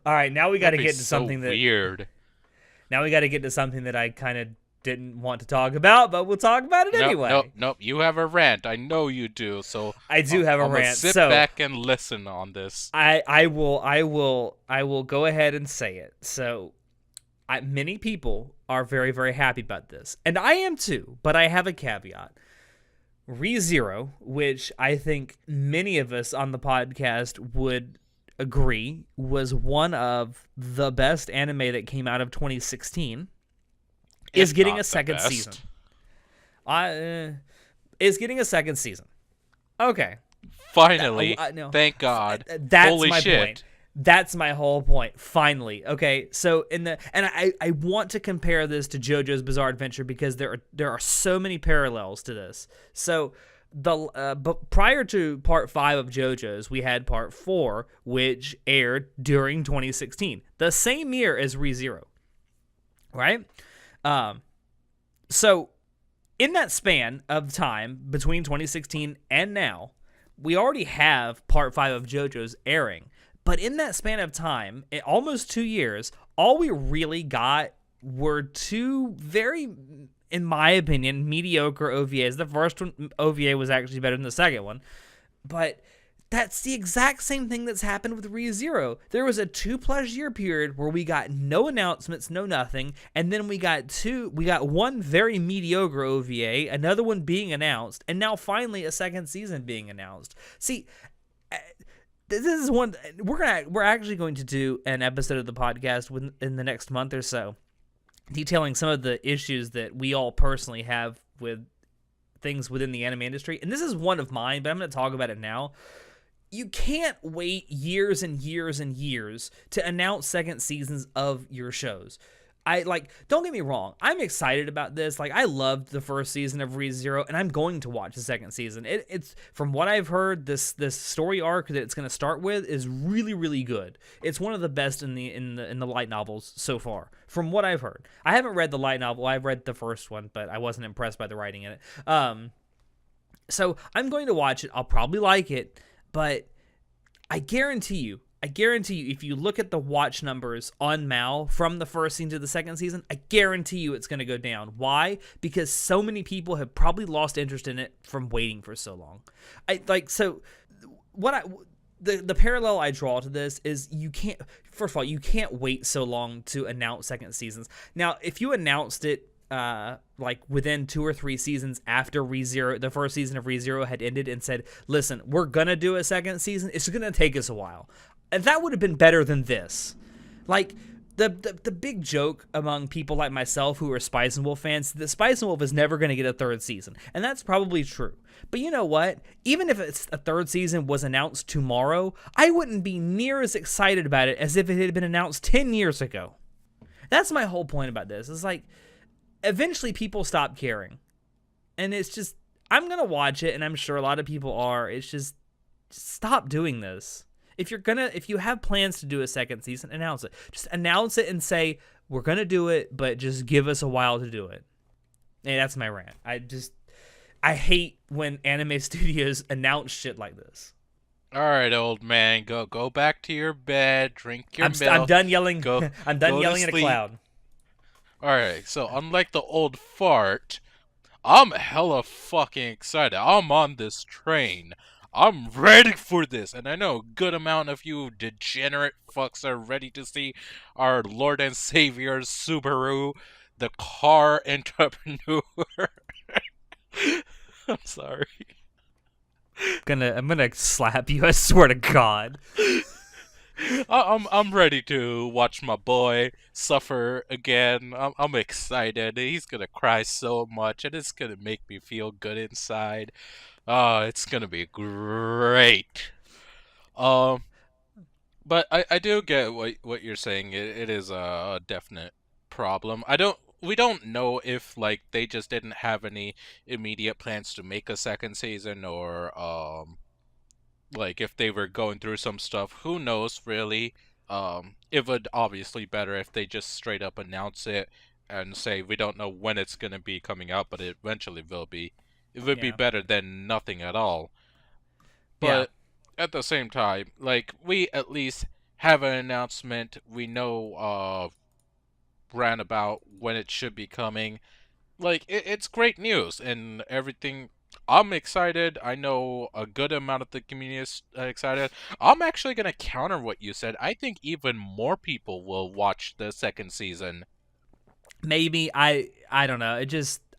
[SPEAKER 1] All right, now we got to
[SPEAKER 2] That'd be
[SPEAKER 1] get to
[SPEAKER 2] so
[SPEAKER 1] something that
[SPEAKER 2] weird.
[SPEAKER 1] I kind of didn't want to talk about, but we'll talk about it
[SPEAKER 2] Nope, nope,
[SPEAKER 1] anyway.
[SPEAKER 2] nope. You have a rant. I know you do. So
[SPEAKER 1] I do have a
[SPEAKER 2] I'm gonna
[SPEAKER 1] rant,
[SPEAKER 2] sit
[SPEAKER 1] so
[SPEAKER 2] back and listen on this.
[SPEAKER 1] I will go ahead and say it. So many people are very, very happy about this, and I am too. But I have a caveat. ReZero, which I think many of us on the podcast would agree was one of the best anime that came out of 2016, is
[SPEAKER 2] If
[SPEAKER 1] getting a
[SPEAKER 2] not the
[SPEAKER 1] second season.
[SPEAKER 2] best.
[SPEAKER 1] I is getting a second season. Okay.
[SPEAKER 2] Finally.
[SPEAKER 1] No.
[SPEAKER 2] Thank God.
[SPEAKER 1] That's
[SPEAKER 2] Holy
[SPEAKER 1] my
[SPEAKER 2] shit.
[SPEAKER 1] point. That's my whole point. Finally. Okay. So I want to compare this to JoJo's Bizarre Adventure because there are so many parallels to this. So but prior to part 5 of JoJo's, we had part 4, which aired during 2016, the same year as ReZero, right? So in that span of time between 2016 and now, we already have part 5 of JoJo's airing. But in that span of time, almost 2 years, all we really got were 2 very, in my opinion, mediocre OVAs. The first one, OVA, was actually better than the second one. But that's the exact same thing that's happened with ReZero. There was a 2+ year period where we got no announcements, no nothing, and then we got one very mediocre OVA, another one being announced, and now finally a second season being announced. See, this is one we're actually going to do an episode of the podcast in the next month or so, detailing some of the issues that we all personally have with things within the anime industry, and this is one of mine, but I'm going to talk about it now. You can't wait years and years and years to announce second seasons of your shows. Don't get me wrong, I'm excited about this. I loved the first season of ReZero, and I'm going to watch the second season. It's from what I've heard, this story arc that it's going to start with is really, really good. It's one of the best in the light novels so far, from what I've heard. I haven't read the light novel. I've read the first one, but I wasn't impressed by the writing in it. So I'm going to watch it. I'll probably like it, but I guarantee you, if you look at the watch numbers on Mal from the first season to the second season, I guarantee you it's going to go down. Why? Because so many people have probably lost interest in it from waiting for so long. The parallel I draw to this is first of all, you can't wait so long to announce second seasons. Now, if you announced it within 2 or 3 seasons after ReZero, the first season of ReZero had ended, and said, listen, we're gonna do a second season, it's gonna take us a while, and that would have been better than this. The big joke among people like myself who are Spice and Wolf fans, that Spice and Wolf is never gonna get a 3rd season, and that's probably true. But you know what? Even if a 3rd season was announced tomorrow, I wouldn't be near as excited about it as if it had been announced 10 years ago. That's my whole point about this. It's eventually people stop caring, and it's just, I'm gonna watch it, and I'm sure a lot of people are. It's just stop doing this. If you have plans to do a second season, announce it. Just announce it and say, we're gonna do it, but just give us a while to do it. And that's my rant. I hate when anime studios announce shit like this.
[SPEAKER 2] All right, old man, go back to your bed, drink your milk.
[SPEAKER 1] I'm done yelling. I'm done
[SPEAKER 2] go
[SPEAKER 1] yelling at a cloud.
[SPEAKER 2] Alright, so unlike the old fart, I'm hella fucking excited. I'm on this train. I'm ready for this. And I know a good amount of you degenerate fucks are ready to see our Lord and Savior Subaru, the car entrepreneur. I'm sorry.
[SPEAKER 1] I'm gonna slap you, I swear to God.
[SPEAKER 2] I'm ready to watch my boy suffer again. I'm excited. He's gonna cry so much, and it's gonna make me feel good inside. It's gonna be great. But I do get what you're saying. It is a definite problem. We don't know if they just didn't have any immediate plans to make a second season, or if they were going through some stuff. Who knows, really? It would obviously better if they just straight up announce it and say, we don't know when it's going to be coming out, but it eventually will be. It would be better than nothing at all. But at the same time, we at least have an announcement. We know ran about when it should be coming. It's great news and everything. I'm excited. I know a good amount of the community is excited. I'm actually going to counter what you said. I think even more people will watch the second season.
[SPEAKER 1] Maybe. I don't know.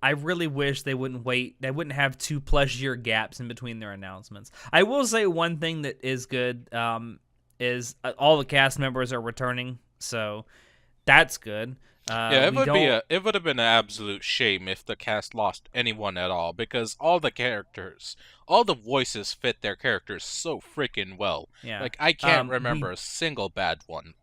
[SPEAKER 1] I really wish they wouldn't wait. They wouldn't have 2+ year gaps in between their announcements. I will say one thing that is good is all the cast members are returning, so that's good.
[SPEAKER 2] Yeah,
[SPEAKER 1] We don't.
[SPEAKER 2] it would have been an absolute shame if the cast lost anyone at all because all the voices fit their characters so freaking well.
[SPEAKER 1] Yeah.
[SPEAKER 2] Like I can't
[SPEAKER 1] We
[SPEAKER 2] remember a single bad one.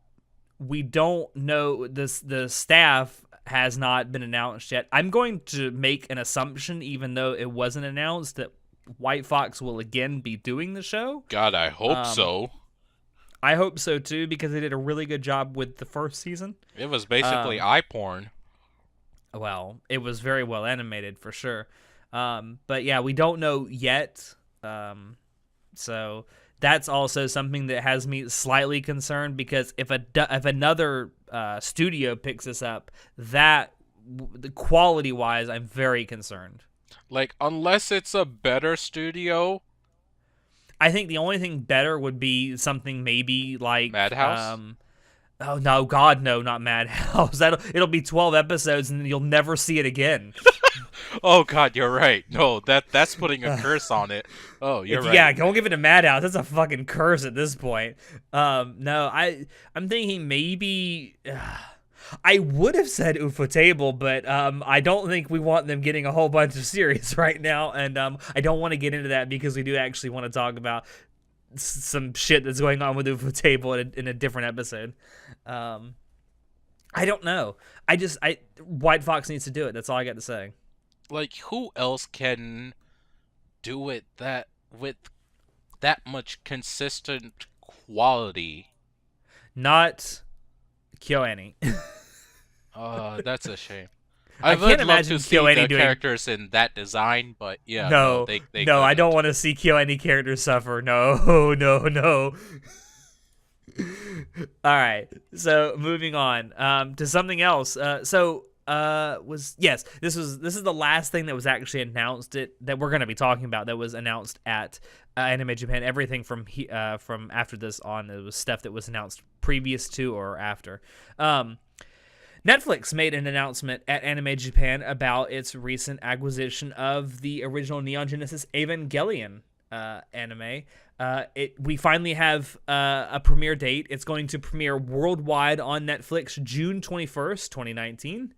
[SPEAKER 1] we don't know this. The staff has not been announced yet. I'm going to make an assumption, even though it wasn't announced, that White Fox will again be doing the show.
[SPEAKER 2] God, I hope
[SPEAKER 1] Um,
[SPEAKER 2] so.
[SPEAKER 1] I hope so too, because they did a really good job with the first season.
[SPEAKER 2] It was basically
[SPEAKER 1] Um,
[SPEAKER 2] eye porn.
[SPEAKER 1] well, it was very well animated for sure. But yeah, we don't know yet. So that's also something that has me slightly concerned, because if another studio picks this up, that the quality wise, I'm very concerned.
[SPEAKER 2] Like unless it's a better studio,
[SPEAKER 1] I think the only thing better would be something maybe like
[SPEAKER 2] Madhouse.
[SPEAKER 1] oh no, God no, not Madhouse. It'll be 12 episodes and you'll never see it again.
[SPEAKER 2] Oh God, you're right. No, that's putting a curse on it. Oh, you're right.
[SPEAKER 1] Yeah, don't give it to Madhouse. That's a fucking curse at this point. No, I'm thinking maybe I would have said Ufotable, but I don't think we want them getting a whole bunch of series right now, and I don't want to get into that because we do actually want to talk about some shit that's going on with Ufotable in a different episode. Um, I don't know. I White Fox needs to do it. That's all I got to say.
[SPEAKER 2] Like who else can do it that with that much consistent quality?
[SPEAKER 1] Not KyoAni.
[SPEAKER 2] That's a shame.
[SPEAKER 1] I
[SPEAKER 2] I
[SPEAKER 1] can't
[SPEAKER 2] would love
[SPEAKER 1] imagine
[SPEAKER 2] to see
[SPEAKER 1] KyoAni
[SPEAKER 2] the
[SPEAKER 1] doing.
[SPEAKER 2] characters in that design, but yeah, no,
[SPEAKER 1] No,
[SPEAKER 2] they
[SPEAKER 1] no, I don't
[SPEAKER 2] couldn't.
[SPEAKER 1] want to see KyoAni characters suffer. No, no, no. All right. So moving on to something else. This is the last thing that was actually announced that we're going to be talking about, that was announced at Anime Japan. Everything from after this on, it was stuff that was announced previous to or after. Netflix made an announcement at Anime Japan about its recent acquisition of the original Neon Genesis Evangelion anime. We finally have a premiere date. It's going to premiere worldwide on Netflix June 21st, 2019.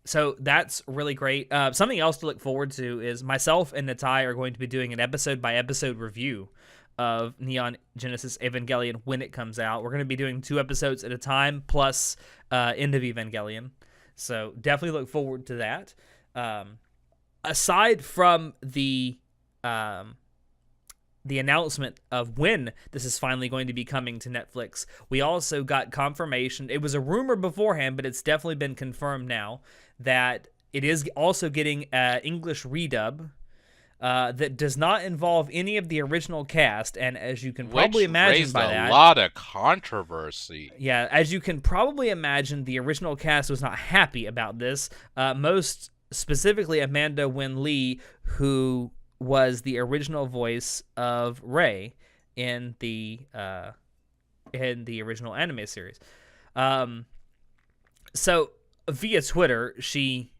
[SPEAKER 1] So that's really great. Something else to look forward to is myself and Natai are going to be doing an episode by episode review of Neon Genesis Evangelion when it comes out. We're going to be doing 2 episodes at a time plus End of Evangelion. So definitely look forward to that. Aside from the announcement of when this is finally going to be coming to Netflix, we also got confirmation. It was a rumor beforehand, but it's definitely been confirmed now that it is also getting an English redub that does not involve any of the original cast. And as you can probably
[SPEAKER 2] Which
[SPEAKER 1] imagine
[SPEAKER 2] raised
[SPEAKER 1] by
[SPEAKER 2] a
[SPEAKER 1] that,
[SPEAKER 2] lot of controversy.
[SPEAKER 1] yeah, as you can probably imagine, the original cast was not happy about this. Most specifically, Amanda Wynn Lee, who was the original voice of Rei in the original anime series. So via Twitter, she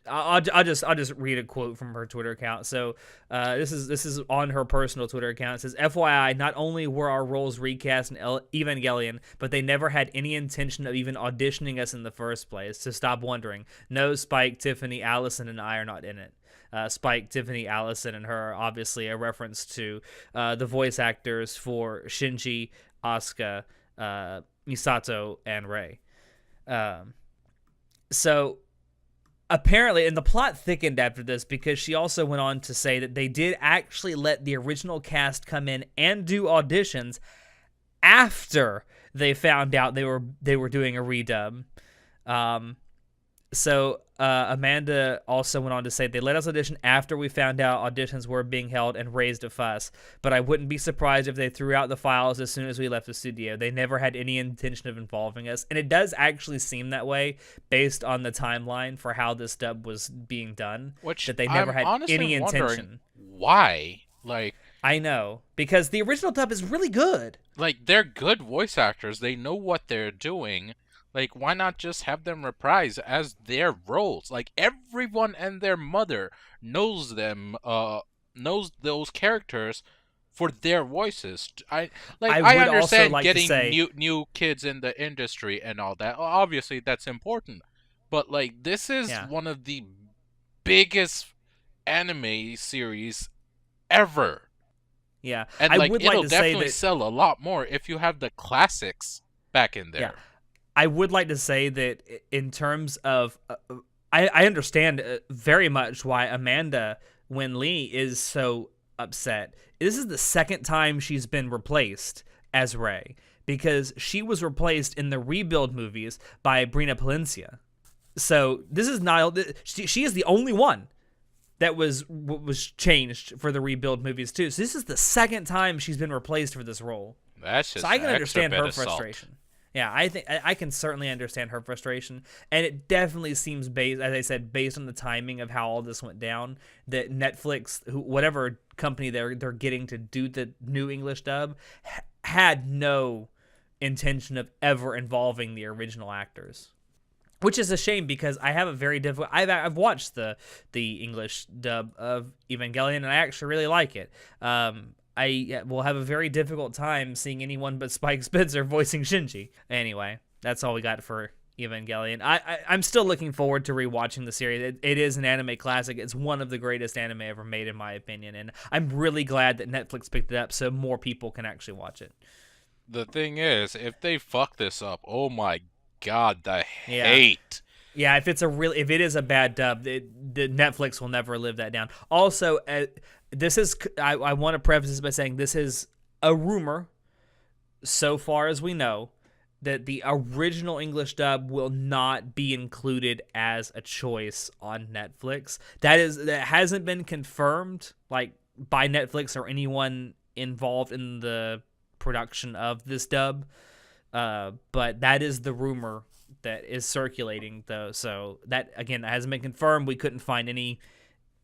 [SPEAKER 1] I'll just read a quote from her Twitter account. So this is on her personal Twitter account. It says, "FYI, not only were our roles recast in Evangelion, but they never had any intention of even auditioning us in the first place. So stop wondering. No, Spike, Tiffany, Allison, and I are not in it." Spike, Tiffany, Allison, and her are obviously a reference to the voice actors for Shinji, Asuka, Misato, and Rei. So apparently, and the plot thickened after this, because she also went on to say that they did actually let the original cast come in and do auditions after they found out they were doing a redub. So Amanda also went on to say, they let us audition after we found out auditions were being held and raised a fuss, but I wouldn't be surprised if they threw out the files as soon as we left the studio. They never had any intention of involving us. And it does actually seem that way based on the timeline for how this dub was being done,
[SPEAKER 2] Which
[SPEAKER 1] that they never
[SPEAKER 2] I'm
[SPEAKER 1] had
[SPEAKER 2] honestly
[SPEAKER 1] any
[SPEAKER 2] wondering
[SPEAKER 1] intention.
[SPEAKER 2] why.
[SPEAKER 1] I know, because the original dub is really good.
[SPEAKER 2] Like they're good voice actors. They know what they're doing. Like, why not just have them reprise as their roles? Like, everyone and their mother knows them, knows those characters for their voices.
[SPEAKER 1] I
[SPEAKER 2] I
[SPEAKER 1] would also
[SPEAKER 2] understand
[SPEAKER 1] like to
[SPEAKER 2] getting
[SPEAKER 1] say,
[SPEAKER 2] new kids in the industry and all that. Obviously, that's important. But like this is
[SPEAKER 1] yeah,
[SPEAKER 2] one of the biggest anime series ever.
[SPEAKER 1] yeah,
[SPEAKER 2] And
[SPEAKER 1] I
[SPEAKER 2] like
[SPEAKER 1] would like
[SPEAKER 2] it'll
[SPEAKER 1] to say
[SPEAKER 2] definitely
[SPEAKER 1] that,
[SPEAKER 2] sell a lot more if you have the classics back in
[SPEAKER 1] yeah,
[SPEAKER 2] there.
[SPEAKER 1] I would like to say that in terms of, I understand very much why Amanda Win Lee is so upset. This is the second time she's been replaced as Rey because she was replaced in the rebuild movies by Brina Palencia. So this is not, she is the only one that was changed for the rebuild movies too. So this is the second time she's been replaced for this role.
[SPEAKER 2] That's
[SPEAKER 1] So
[SPEAKER 2] just
[SPEAKER 1] I
[SPEAKER 2] an
[SPEAKER 1] can
[SPEAKER 2] extra
[SPEAKER 1] understand
[SPEAKER 2] bit
[SPEAKER 1] her
[SPEAKER 2] of salt.
[SPEAKER 1] frustration. Yeah, I think I can certainly understand her frustration, and it definitely seems based, as I said, based on the timing of how all this went down, that Netflix, whatever company they're getting to do the new English dub, had no intention of ever involving the original actors. Which is a shame because I have a very difficult. I've watched the English dub of Evangelion and I actually really like it. I will have a very difficult time seeing anyone but Spike Spencer voicing Shinji. Anyway, that's all we got for Evangelion. I'm still looking forward to rewatching the series. It is an anime classic. It's one of the greatest anime ever made, in my opinion, and I'm really glad that Netflix picked it up so more people can actually watch it.
[SPEAKER 2] The thing is, if they fuck this up, oh my god, the
[SPEAKER 1] Yeah.
[SPEAKER 2] hate.
[SPEAKER 1] Yeah, if it is a bad dub, the Netflix will never live that down. Also, this is I want to preface this by saying this is a rumor, so far as we know, that the original English dub will not be included as a choice on Netflix. That hasn't been confirmed like by Netflix or anyone involved in the production of this dub. But that is the rumor that is circulating, though. So that again hasn't been confirmed. We couldn't find any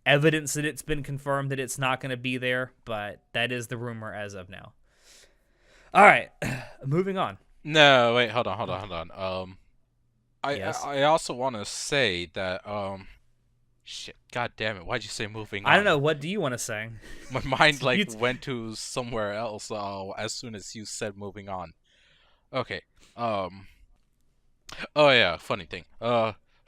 [SPEAKER 1] evidence that it's been confirmed that it's not going to be there, but that is the rumor as of now. All right, moving on.
[SPEAKER 2] No, wait, hold on.
[SPEAKER 1] Yes.
[SPEAKER 2] I also want to say that shit, god damn it, why'd you say moving
[SPEAKER 1] I don't
[SPEAKER 2] on?
[SPEAKER 1] know. What do you want to say?
[SPEAKER 2] My mind like
[SPEAKER 1] You
[SPEAKER 2] went to somewhere else as soon as you said moving on. Okay. Oh yeah, funny thing.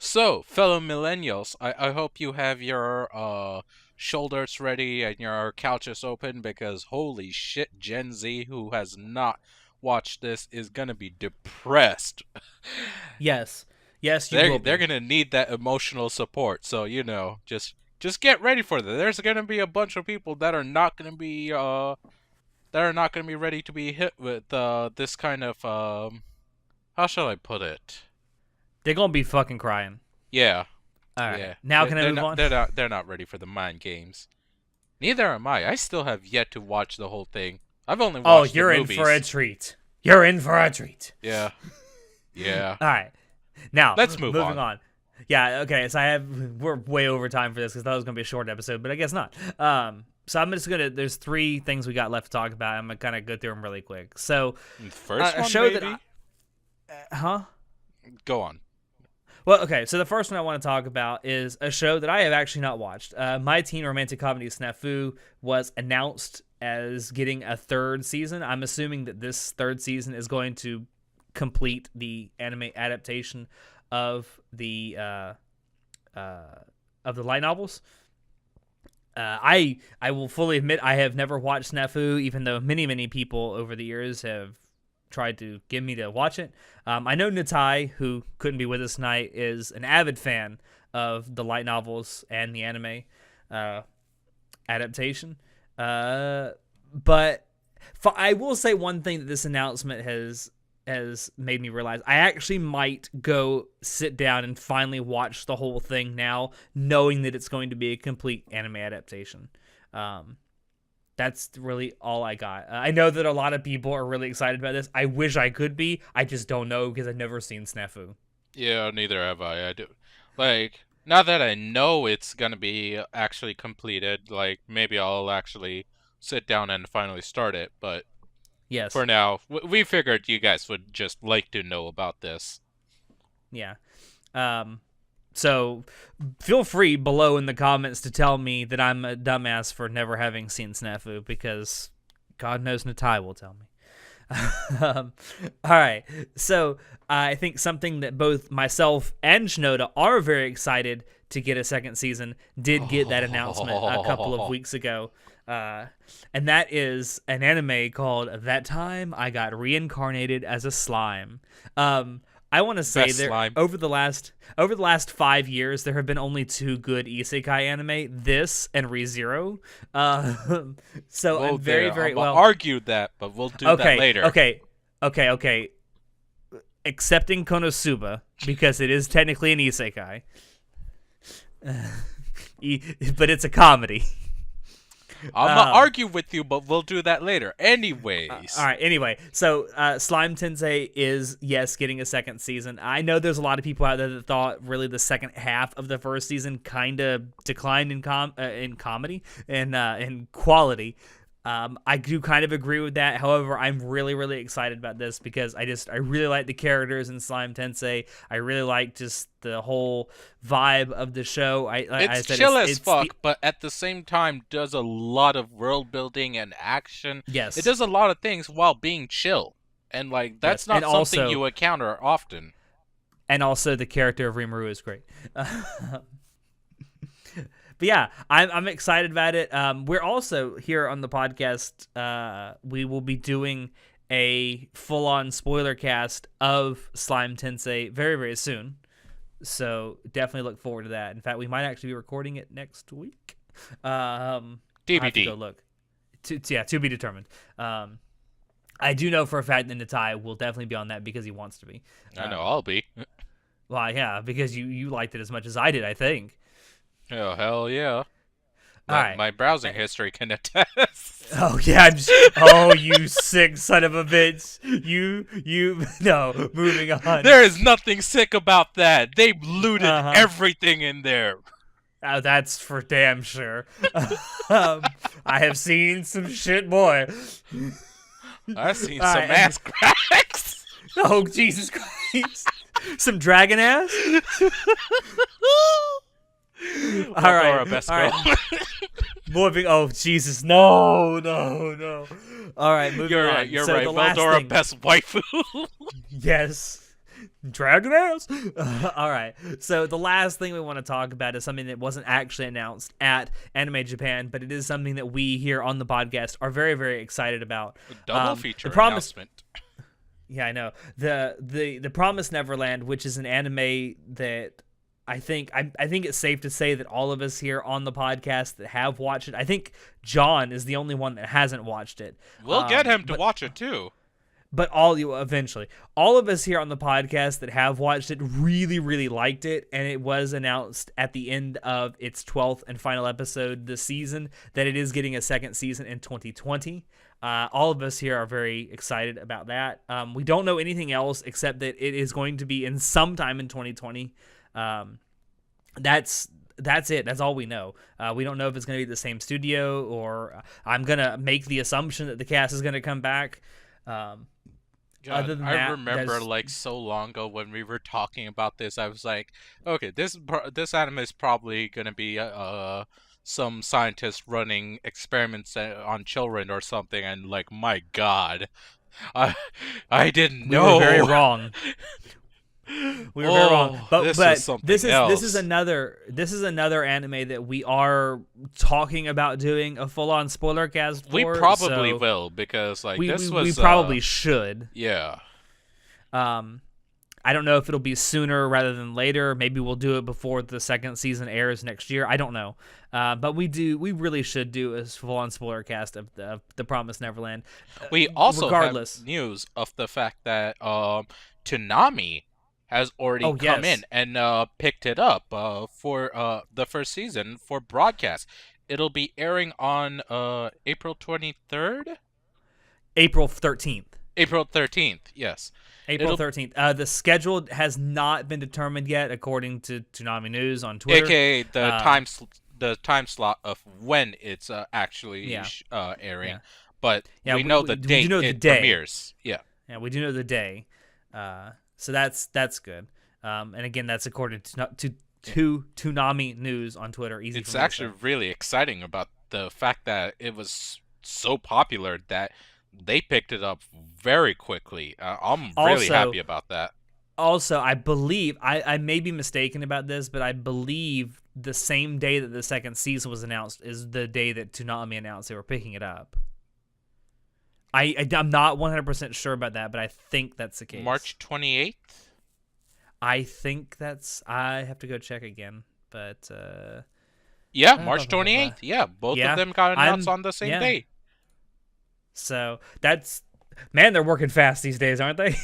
[SPEAKER 2] So fellow millennials, I hope you have your shoulders ready and your couches open because holy shit, Gen Z who has not watched this is gonna be depressed.
[SPEAKER 1] Yes. Yes, you will
[SPEAKER 2] They're
[SPEAKER 1] be.
[SPEAKER 2] gonna need that emotional support. So you know, just get ready for that. There's gonna be a bunch of people that are not gonna be ready to be hit with this kind of how shall I put it?
[SPEAKER 1] They're gonna be fucking crying.
[SPEAKER 2] Yeah,
[SPEAKER 1] All right.
[SPEAKER 2] yeah.
[SPEAKER 1] Now can I move on?
[SPEAKER 2] They're not ready for the mind games. Neither am I. I still have yet to watch the whole thing. I've only
[SPEAKER 1] Oh,
[SPEAKER 2] watched the
[SPEAKER 1] you're in for a
[SPEAKER 2] movies.
[SPEAKER 1] treat. You're in for a treat.
[SPEAKER 2] Yeah, yeah.
[SPEAKER 1] All right. Now,
[SPEAKER 2] Let's move
[SPEAKER 1] moving
[SPEAKER 2] on.
[SPEAKER 1] on. Yeah, okay. So we're way over time for this because that was gonna be a short episode, but I guess not. So I'm just gonna. There's three things we got left to talk about. I'm gonna kind of go through them really quick. So,
[SPEAKER 2] The first
[SPEAKER 1] a
[SPEAKER 2] one,
[SPEAKER 1] show that
[SPEAKER 2] maybe.
[SPEAKER 1] huh?
[SPEAKER 2] Go on.
[SPEAKER 1] Well, okay. So the first one I want to talk about is a show that I have actually not watched. My teen romantic comedy Snafu was announced as getting a third season. I'm assuming that this third season is going to complete the anime adaptation of the light novels. I will fully admit I have never watched Snafu, even though many people over the years have tried to get me to watch it. I know Natai, who couldn't be with us tonight, is an avid fan of the light novels and the anime adaptation. But I will say one thing that this announcement has made me realize I actually might go sit down and finally watch the whole thing now, knowing that it's going to be a complete anime adaptation. That's really all I got. I know that a lot of people are really excited about this. I wish I could be. I just don't know because I've never seen Snafu.
[SPEAKER 2] Yeah, neither have I. I do. Like, now that I know it's gonna be actually completed, like, maybe I'll actually sit down and finally start it, but
[SPEAKER 1] Yes.
[SPEAKER 2] for now, we figured you guys would just like to know about this.
[SPEAKER 1] Yeah. So feel free below in the comments to tell me that I'm a dumbass for never having seen Snafu because God knows Natai will tell me. All right. So I think something that both myself and Shinoda are very excited to get a second season did get that announcement a couple of weeks ago. And that is an anime called That Time I Got Reincarnated as a Slime. I want to say
[SPEAKER 2] Best
[SPEAKER 1] there
[SPEAKER 2] slime.
[SPEAKER 1] over the last 5 years there have been only 2 good isekai anime, this and ReZero. So
[SPEAKER 2] Well,
[SPEAKER 1] I'm very
[SPEAKER 2] I'm
[SPEAKER 1] well
[SPEAKER 2] argue that, but we'll do that later.
[SPEAKER 1] Okay. Accepting Konosuba because it is technically an isekai. But it's a comedy.
[SPEAKER 2] I'm not argue with you, but we'll do that later. Anyways.
[SPEAKER 1] All right. Anyway, so Slime Tensei is, yes, getting a second season. I know there's a lot of people out there that thought really the second half of the first season kind of declined in comedy and in quality. I do kind of agree with that. However, I'm really, really excited about this because I really like the characters in Slime Tensei. I really like just the whole vibe of the show.
[SPEAKER 2] It's chill as fuck, but at the same time does a lot of world building and action.
[SPEAKER 1] Yes.
[SPEAKER 2] It does a lot of things while being chill. And like that's not something
[SPEAKER 1] also,
[SPEAKER 2] you encounter often.
[SPEAKER 1] And also the character of Rimuru is great. But yeah, I'm excited about it. We're also here on the podcast. We will be doing a full-on spoiler cast of Slime Tensei very, very soon. So definitely look forward to that. In fact, we might actually be recording it next week.
[SPEAKER 2] DVD.
[SPEAKER 1] I have to go look. To be determined. I do know for a fact that Natai will definitely be on that because he wants to be.
[SPEAKER 2] I know I'll be.
[SPEAKER 1] Well, yeah, because you liked it as much as I did, I think.
[SPEAKER 2] Oh, hell yeah.
[SPEAKER 1] Right.
[SPEAKER 2] My browsing history can attest.
[SPEAKER 1] Oh, yeah. Oh, you sick son of a bitch. No, moving on.
[SPEAKER 2] There is nothing sick about that. They looted everything in there.
[SPEAKER 1] Oh, that's for damn sure. I have seen some shit, boy.
[SPEAKER 2] I've seen some ass cracks.
[SPEAKER 1] Oh, Jesus Christ. Some dragon ass? All right.
[SPEAKER 2] Best girl.
[SPEAKER 1] Moving. Oh Jesus! No. All right, moving on.
[SPEAKER 2] You're
[SPEAKER 1] so
[SPEAKER 2] right. Veldora, best waifu.
[SPEAKER 1] Yes. Dragon ass. All right. So the last thing we want to talk about is something that wasn't actually announced at Anime Japan, but it is something that we here on the podcast are very, very excited about.
[SPEAKER 2] Double feature announcement.
[SPEAKER 1] Yeah, I know. The Promised Neverland, which is an anime that I think it's safe to say that all of us here on the podcast that have watched it, I think John is the only one that hasn't watched it.
[SPEAKER 2] We'll get him to watch it too.
[SPEAKER 1] But eventually, all of us here on the podcast that have watched it really, really liked it, and it was announced at the end of its 12th and final episode this season that it is getting a second season in 2020. All of us here are very excited about that. We don't know anything else except that it is going to be in sometime in 2020. That's it. That's all we know. We don't know if it's going to be the same studio, or I'm going to make the assumption that the cast is going to come back.
[SPEAKER 2] God,
[SPEAKER 1] other than
[SPEAKER 2] I
[SPEAKER 1] that,
[SPEAKER 2] remember like so long ago when we were talking about this, I was like, okay, this anime is probably going to be some scientist running experiments on children or something, and like, my God, I didn't know.
[SPEAKER 1] We were very wrong. We were very wrong. But this is another anime that we are talking about doing a full on spoiler cast for.
[SPEAKER 2] We probably will, because like we
[SPEAKER 1] probably should.
[SPEAKER 2] Yeah.
[SPEAKER 1] I don't know if it'll be sooner rather than later. Maybe we'll do it before the second season airs next year. I don't know. But we really should do a full on spoiler cast of the Promised Neverland.
[SPEAKER 2] We also have news of the fact that Toonami has already come in and picked it up for the first season for broadcast. It'll be airing on April 23rd?
[SPEAKER 1] April 13th.
[SPEAKER 2] April 13th, yes.
[SPEAKER 1] April 13th. The schedule has not been determined yet, according to Toonami News on Twitter.
[SPEAKER 2] AKA the time slot of when it's actually airing. Yeah. But we know the date it premieres. Yeah.
[SPEAKER 1] Yeah, we do know the day. So that's good. And again, that's according to Toonami News on Twitter.
[SPEAKER 2] It's actually really exciting about the fact that it was so popular that they picked it up very quickly. I'm really
[SPEAKER 1] Also,
[SPEAKER 2] happy about that.
[SPEAKER 1] I believe I may be mistaken about this, but I believe the same day that the second season was announced is the day that Toonami announced they were picking it up. I'm not 100% sure about that, but I think that's the case.
[SPEAKER 2] March 28th?
[SPEAKER 1] I think that's. I have to go check again, but
[SPEAKER 2] Yeah, March 28th. Yeah, both of
[SPEAKER 1] yeah,
[SPEAKER 2] them got announced on the same day.
[SPEAKER 1] So that's, man, they're working fast these days, aren't they?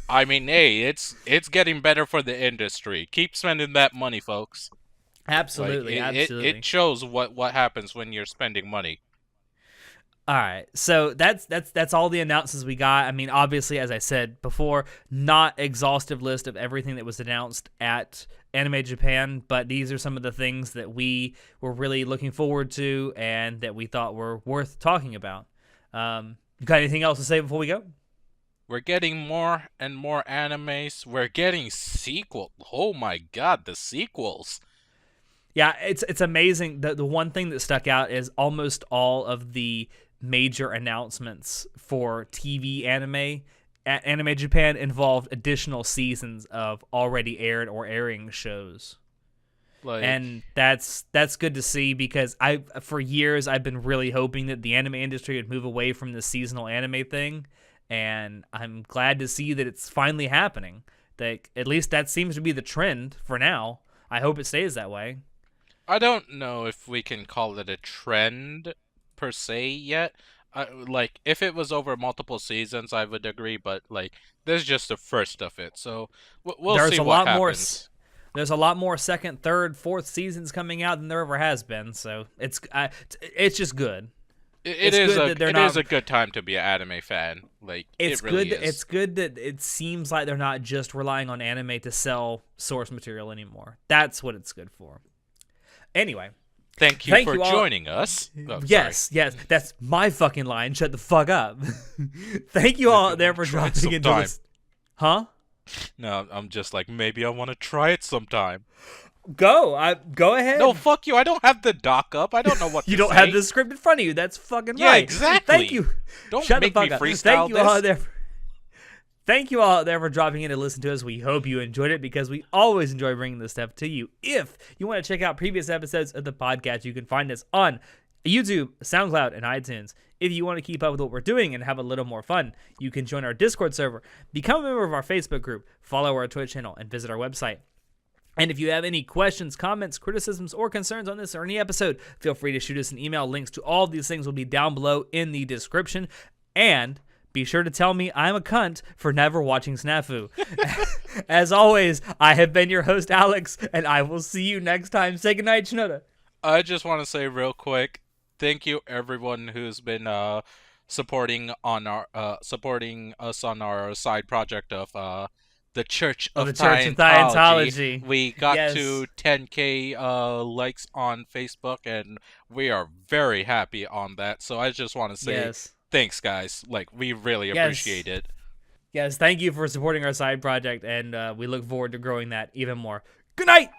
[SPEAKER 2] I mean, hey, it's getting better for the industry. Keep spending that money, folks.
[SPEAKER 1] Absolutely,
[SPEAKER 2] Like,
[SPEAKER 1] absolutely.
[SPEAKER 2] it shows what happens when you're spending money.
[SPEAKER 1] All right, so that's all the announcements we got. I mean, obviously, as I said before, not exhaustive list of everything that was announced at Anime Japan, but these are some of the things that we were really looking forward to and that we thought were worth talking about. Got anything else to say before we go?
[SPEAKER 2] We're getting more and more animes. We're getting sequel. Oh my god, the sequels.
[SPEAKER 1] Yeah, it's amazing. The one thing that stuck out is almost all of the major announcements for TV anime at Anime Japan involved additional seasons of already aired or airing shows.
[SPEAKER 2] Like,
[SPEAKER 1] And that's good to see, because for years I've been really hoping that the anime industry would move away from the seasonal anime thing, and I'm glad to see that it's finally happening. That at least that seems to be the trend for now. I hope it stays that way.
[SPEAKER 2] I don't know if we can call it a trend per se yet. Like, if it was over multiple seasons, I would agree, but like, this is just the first of it, so we'll
[SPEAKER 1] There's
[SPEAKER 2] see
[SPEAKER 1] a
[SPEAKER 2] what
[SPEAKER 1] lot more.
[SPEAKER 2] happens.
[SPEAKER 1] There's a lot more second, third, fourth seasons coming out than there ever has been. So it's just good.
[SPEAKER 2] It
[SPEAKER 1] It's
[SPEAKER 2] is
[SPEAKER 1] good that they're
[SPEAKER 2] it
[SPEAKER 1] not.
[SPEAKER 2] is a good time to be an anime fan. Like,
[SPEAKER 1] It's
[SPEAKER 2] it really
[SPEAKER 1] good.
[SPEAKER 2] is.
[SPEAKER 1] It's good that it seems like they're not just relying on anime to sell source material anymore. That's what it's good for. Anyway,
[SPEAKER 2] Thank you for
[SPEAKER 1] all.
[SPEAKER 2] joining us. Oh,
[SPEAKER 1] Yes, yes, that's my fucking line. Shut the fuck up. Thank you all out there for
[SPEAKER 2] try it
[SPEAKER 1] dropping into
[SPEAKER 2] sometime.
[SPEAKER 1] this. Huh?
[SPEAKER 2] No, I'm just like, maybe I want to try it sometime.
[SPEAKER 1] Go ahead.
[SPEAKER 2] No, fuck you. I don't have the doc up. I don't know what
[SPEAKER 1] You
[SPEAKER 2] to
[SPEAKER 1] don't
[SPEAKER 2] say.
[SPEAKER 1] have the script in front of you. That's fucking
[SPEAKER 2] Yeah,
[SPEAKER 1] right.
[SPEAKER 2] exactly.
[SPEAKER 1] Thank you.
[SPEAKER 2] Don't
[SPEAKER 1] Shut
[SPEAKER 2] make
[SPEAKER 1] the
[SPEAKER 2] me
[SPEAKER 1] fuck up.
[SPEAKER 2] freestyle
[SPEAKER 1] Thank you all out
[SPEAKER 2] this.
[SPEAKER 1] there. Thank you all out there for dropping in to listen to us. We hope you enjoyed it, because we always enjoy bringing this stuff to you. If you want to check out previous episodes of the podcast, you can find us on YouTube, SoundCloud, and iTunes. If you want to keep up with what we're doing and have a little more fun, you can join our Discord server, become a member of our Facebook group, follow our Twitch channel, and visit our website. And if you have any questions, comments, criticisms, or concerns on this or any episode, feel free to shoot us an email. Links to all of these things will be down below in the description. And be sure to tell me I'm a cunt for never watching Snafu. As always, I have been your host, Alex, and I will see you next time. Say goodnight, Shinoda.
[SPEAKER 2] I just want to say real quick, thank you everyone who's been supporting us on our side project of the Church of
[SPEAKER 1] The Church of
[SPEAKER 2] Scientology.
[SPEAKER 1] Scientology.
[SPEAKER 2] We got
[SPEAKER 1] Yes.
[SPEAKER 2] to 10K likes on Facebook, and we are very happy on that. So I just want to say
[SPEAKER 1] Yes.
[SPEAKER 2] thanks, guys. Like, we really
[SPEAKER 1] Yes.
[SPEAKER 2] appreciate it.
[SPEAKER 1] Yes, thank you for supporting our side project, and we look forward to growing that even more. Good night!